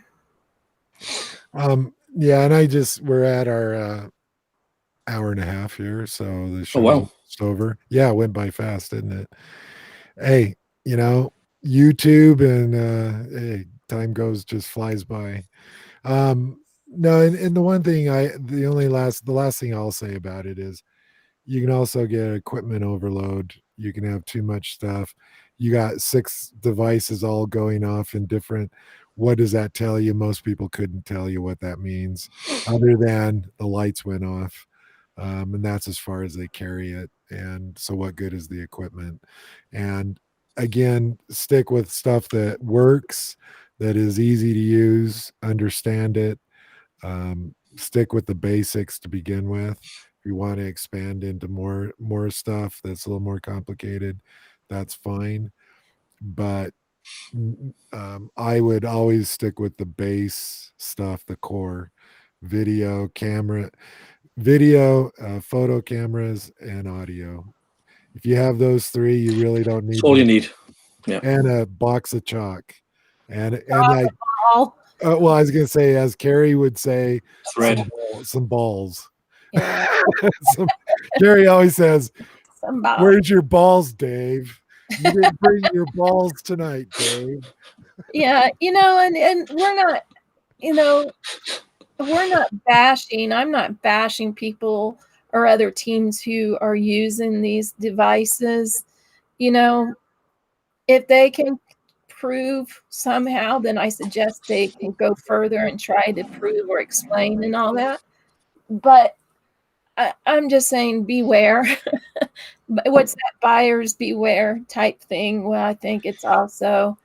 S1: Yeah, and we're at our hour and a half here, so the show's
S2: wow.
S1: almost over. Yeah, it went by fast, didn't it? Hey, you know, YouTube and hey, time just flies by. No, and the one thing the last thing I'll say about it is you can also get equipment overload. You can have too much stuff. You got 6 devices all going off in different. What does that tell you? Most people couldn't tell you what that means, other than the lights went off, and that's as far as they carry it. And so, what good is the equipment? And again, stick with stuff that works, that is easy to use, understand it. Stick with the basics to begin with. If you want to expand into more stuff that's a little more complicated, that's fine. But I would always stick with the base stuff, the core video, photo cameras, and audio. If you have those 3, you really don't
S2: That's
S1: need
S2: all you
S1: much.
S2: need. Yeah.
S1: And a box of chalk, and
S3: All
S1: well, I was gonna say, as Carrie would say,
S2: Thread.
S1: some balls.
S3: yeah,
S1: Carrie always says,
S3: somebody.
S1: "Where's your balls, Dave? You didn't bring your balls tonight, Dave."
S3: Yeah, and we're not, we're not bashing. I'm not bashing people or other teams who are using these devices. If they can prove somehow, then I suggest they can go further and try to prove or explain and all that. But I'm just saying, beware. What's that buyers beware type thing? Well, I think it's also,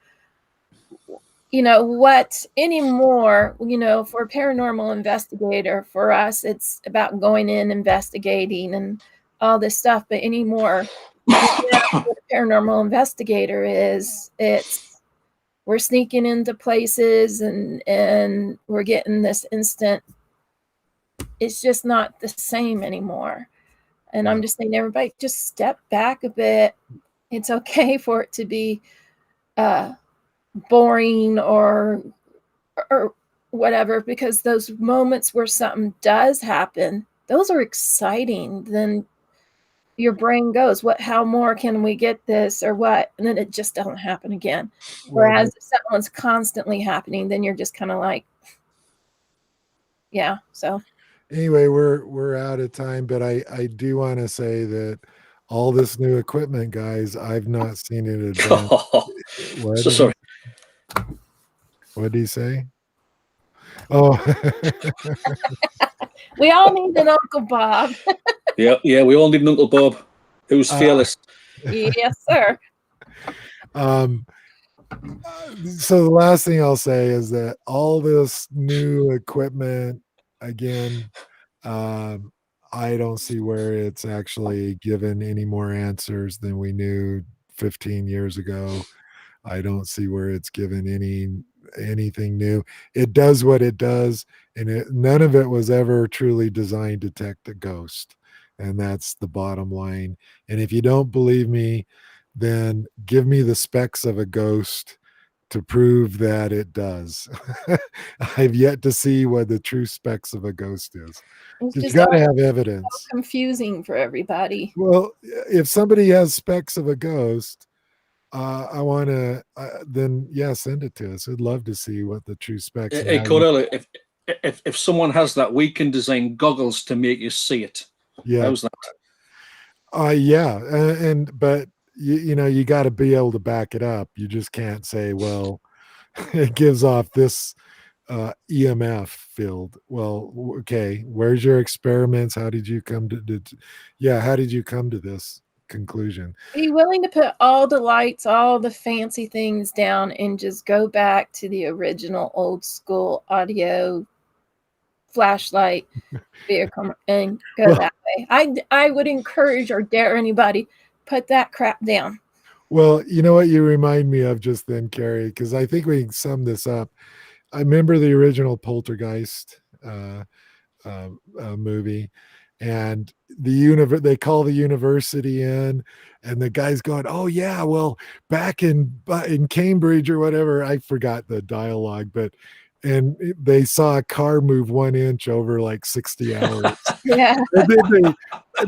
S3: what anymore, for a paranormal investigator, for us, it's about going in, investigating and all this stuff. But anymore, what a paranormal investigator is, we're sneaking into places and we're getting this instant. It's just not the same anymore. And I'm just saying, everybody just step back a bit. It's okay for it to be boring or whatever, because those moments where something does happen, those are exciting. Then your brain goes, how more can we get this or what? And then it just doesn't happen again. Whereas if someone's constantly happening, then you're just kind of like, yeah. So
S1: anyway, we're out of time, but I do want to say that all this new equipment, guys, I've not seen it advance.
S2: So sorry.
S1: What did he say? Oh,
S3: we all need an Uncle Bob.
S2: yeah, we all need an Uncle Bob who's fearless.
S3: Yes, sir.
S1: So the last thing I'll say is that all this new equipment, again, I don't see where it's actually given any more answers than we knew 15 years ago. I don't see where it's given anything new. It does what it does, and none of it was ever truly designed to detect a ghost. And that's the bottom line. And if you don't believe me, then give me the specs of a ghost to prove that it does. I've yet to see what the true specs of a ghost is. You got to have evidence.
S3: So confusing for everybody.
S1: Well, if somebody has specs of a ghost, I want to then send it to us. I'd love to see what the true specs.
S2: Hey, Cordella, if someone has that, we can design goggles to make you see it.
S1: Yeah.
S2: How's that?
S1: But you got to be able to back it up. You just can't say, well, it gives off this EMF field. Well, okay, where's your experiments? How did you come how did you come to this conclusion?
S3: Are you willing to put all the lights, all the fancy things down and just go back to the original old school audio flashlight vehicle and go that way? I would encourage or dare anybody, put that crap down.
S1: Well, you know what you remind me of just then, Carrie, because I think we can sum this up. I remember the original Poltergeist movie, and they call the university in, and the guy's going, "Oh yeah, well, back in Cambridge or whatever." I forgot the dialogue, but they saw a car move 1 inch over like 60 hours.
S3: Yeah.
S1: And then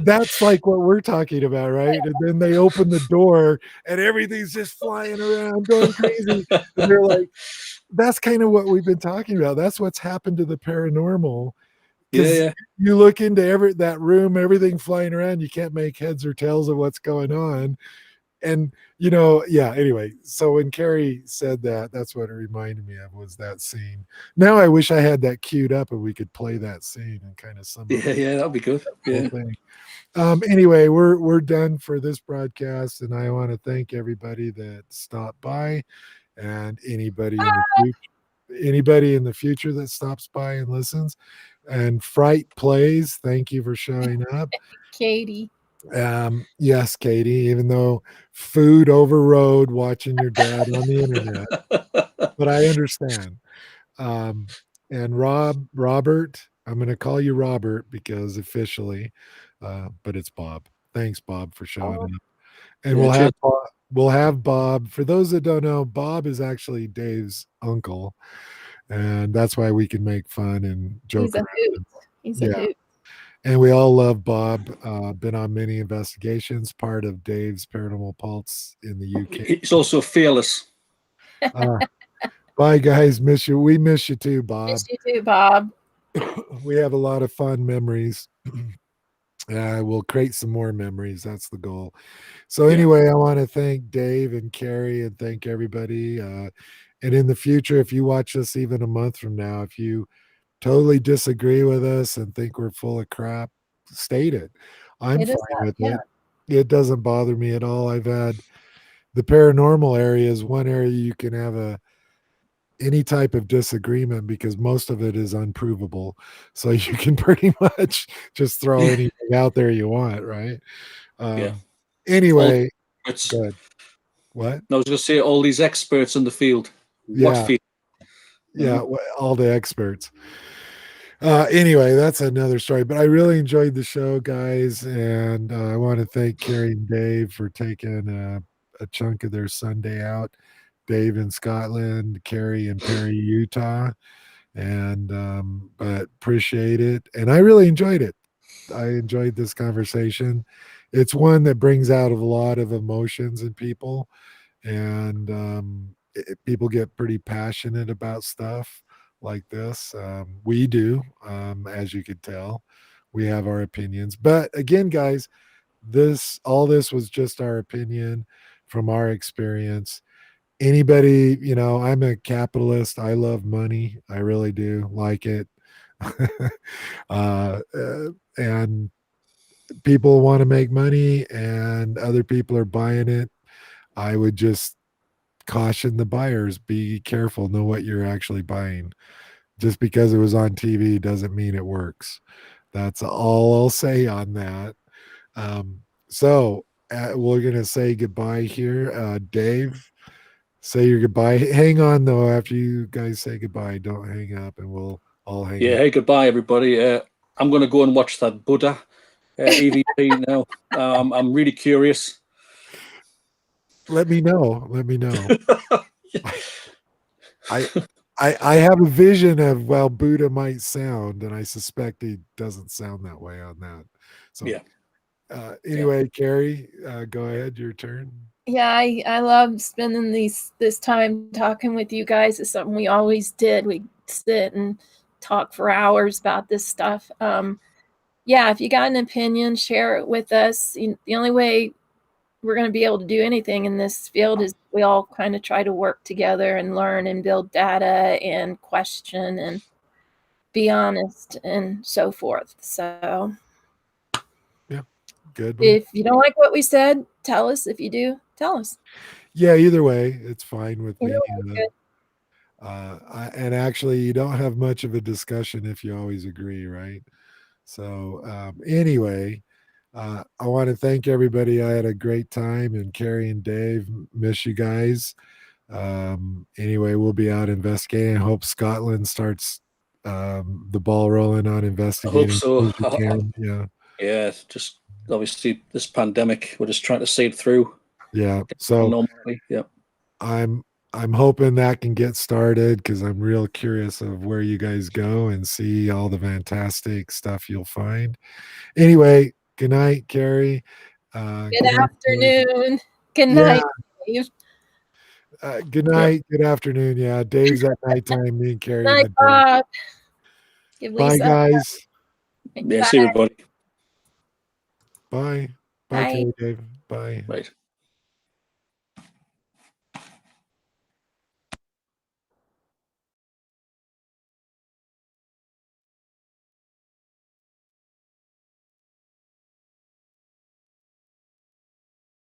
S1: that's like what we're talking about, right? And then they open the door and everything's just flying around, going crazy. And they're like, that's kind of what we've been talking about. That's what's happened to the paranormal.
S2: Yeah,
S1: Because
S2: yeah,
S1: you look into that room, everything flying around, you can't make heads or tails of what's going on. And yeah, anyway, so when Carrie said that, that's what it reminded me of, was that scene. Now I wish I had that queued up and we could play that scene and kind of sum up
S2: yeah. That'd be good.
S1: the whole
S2: Yeah,
S1: thing. Anyway, we're done for this broadcast, and I want to thank everybody that stopped by, and anybody in the future that stops by and listens. And Fright Plays, thank you for showing up.
S3: Katie.
S1: Yes, Katie, even though food overrode watching your dad on the internet, but I understand. Um, and Robert, I'm going to call you Robert because officially, but it's Bob. Thanks, Bob, for showing up. And
S2: Yeah, cheers.
S1: we'll have Bob. For those that don't know, Bob is actually Dave's uncle, and that's why we can make fun and joke
S3: He's a
S1: around.
S3: hoot. He's a
S1: Yeah.
S3: hoot.
S1: And we all love Bob. Been on many investigations, part of Dave's Paranormal Pulse in the UK.
S2: He's also fearless.
S1: Bye, guys. Miss you. We miss you too, Bob.
S3: Miss you too, Bob.
S1: We have a lot of fun memories. We'll create some more memories. That's the goal. So
S2: Yeah.
S1: anyway, I want to thank Dave and Carrie and thank everybody. And in the future, if you watch us even a month from now, if you totally disagree with us and think we're full of crap, state it. I'm
S3: It is
S1: fine
S3: that,
S1: with
S3: yeah.
S1: it. It doesn't bother me at all. I've had the paranormal area is one area you can have any type of disagreement because most of it is unprovable. So you can pretty much just throw anything out there you want, right?
S2: Yeah.
S1: Anyway,
S2: It's,
S1: good. What?
S2: I was going to say all these experts in the field. What
S1: Yeah.
S2: field?
S1: Yeah, all the experts. Anyway, that's another story. But I really enjoyed the show, guys, and I want to thank Carrie and Dave for taking a chunk of their Sunday out. Dave in Scotland, Carrie in Perry, Utah, and but appreciate it. And I really enjoyed it. I enjoyed this conversation. It's one that brings out a lot of emotions in people, and people get pretty passionate about stuff like this. We do, as you could tell. We have our opinions, but again, guys, all this was just our opinion from our experience. Anybody, I'm a capitalist. I love money. I really do like it. And people want to make money, and other people are buying it. I would just caution the buyers, be careful, know what you're actually buying. Just because it was on TV doesn't mean it works. That's all I'll say on that. So we're going to say goodbye here. Dave, say your goodbye. Hang on, though, after you guys say goodbye. Don't hang up, and we'll all hang
S2: Yeah.
S1: up.
S2: Hey, goodbye, everybody. I'm going to go and watch that Buddha EVP now. I'm really curious.
S1: Let me know. Let me know. I have a vision of Buddha might sound, and I suspect he doesn't sound that way on that. So
S2: Yeah.
S1: Anyway, Carrie, go ahead. Your turn.
S3: Yeah, I love spending this time talking with you guys. It's something we always did. We sit and talk for hours about this stuff. Yeah, if you got an opinion, share it with us. The only way we're going to be able to do anything in this field is we all kind of try to work together and learn and build data and question and be honest and so forth. So
S1: Yeah, good one.
S3: if you don't like what we said, tell us. If you do, tell us.
S1: Yeah, either way, it's fine with me.
S3: Good.
S1: And actually, you don't have much of a discussion if you always agree, right? So anyway, I want to thank everybody. I had a great time, and Carrie and Dave, miss you guys. Anyway, we'll be out investigating. I hope Scotland starts the ball rolling on
S2: I
S1: investigating.
S2: hope so.
S1: As we can. Yeah.
S2: Yeah, it's just obviously this pandemic, we're just trying to see it through.
S1: Yeah. So
S2: Normally, yeah.
S1: I'm hoping that can get started because I'm real curious of where you guys go and see all the fantastic stuff you'll find. Anyway, good night, Carrie.
S3: Good
S1: night, Dave.
S3: afternoon. Good
S1: Yeah.
S3: night, Dave.
S1: Good night. Good afternoon. Yeah, Dave's at nighttime. Me and Carrie. in
S3: Night,
S1: the day.
S3: Bob. Give
S1: Bye,
S3: Lisa.
S1: guys.
S2: Yeah, see everybody.
S1: Bye. Bye,
S3: Bye.
S1: Carrie, Dave. Bye.
S2: Right.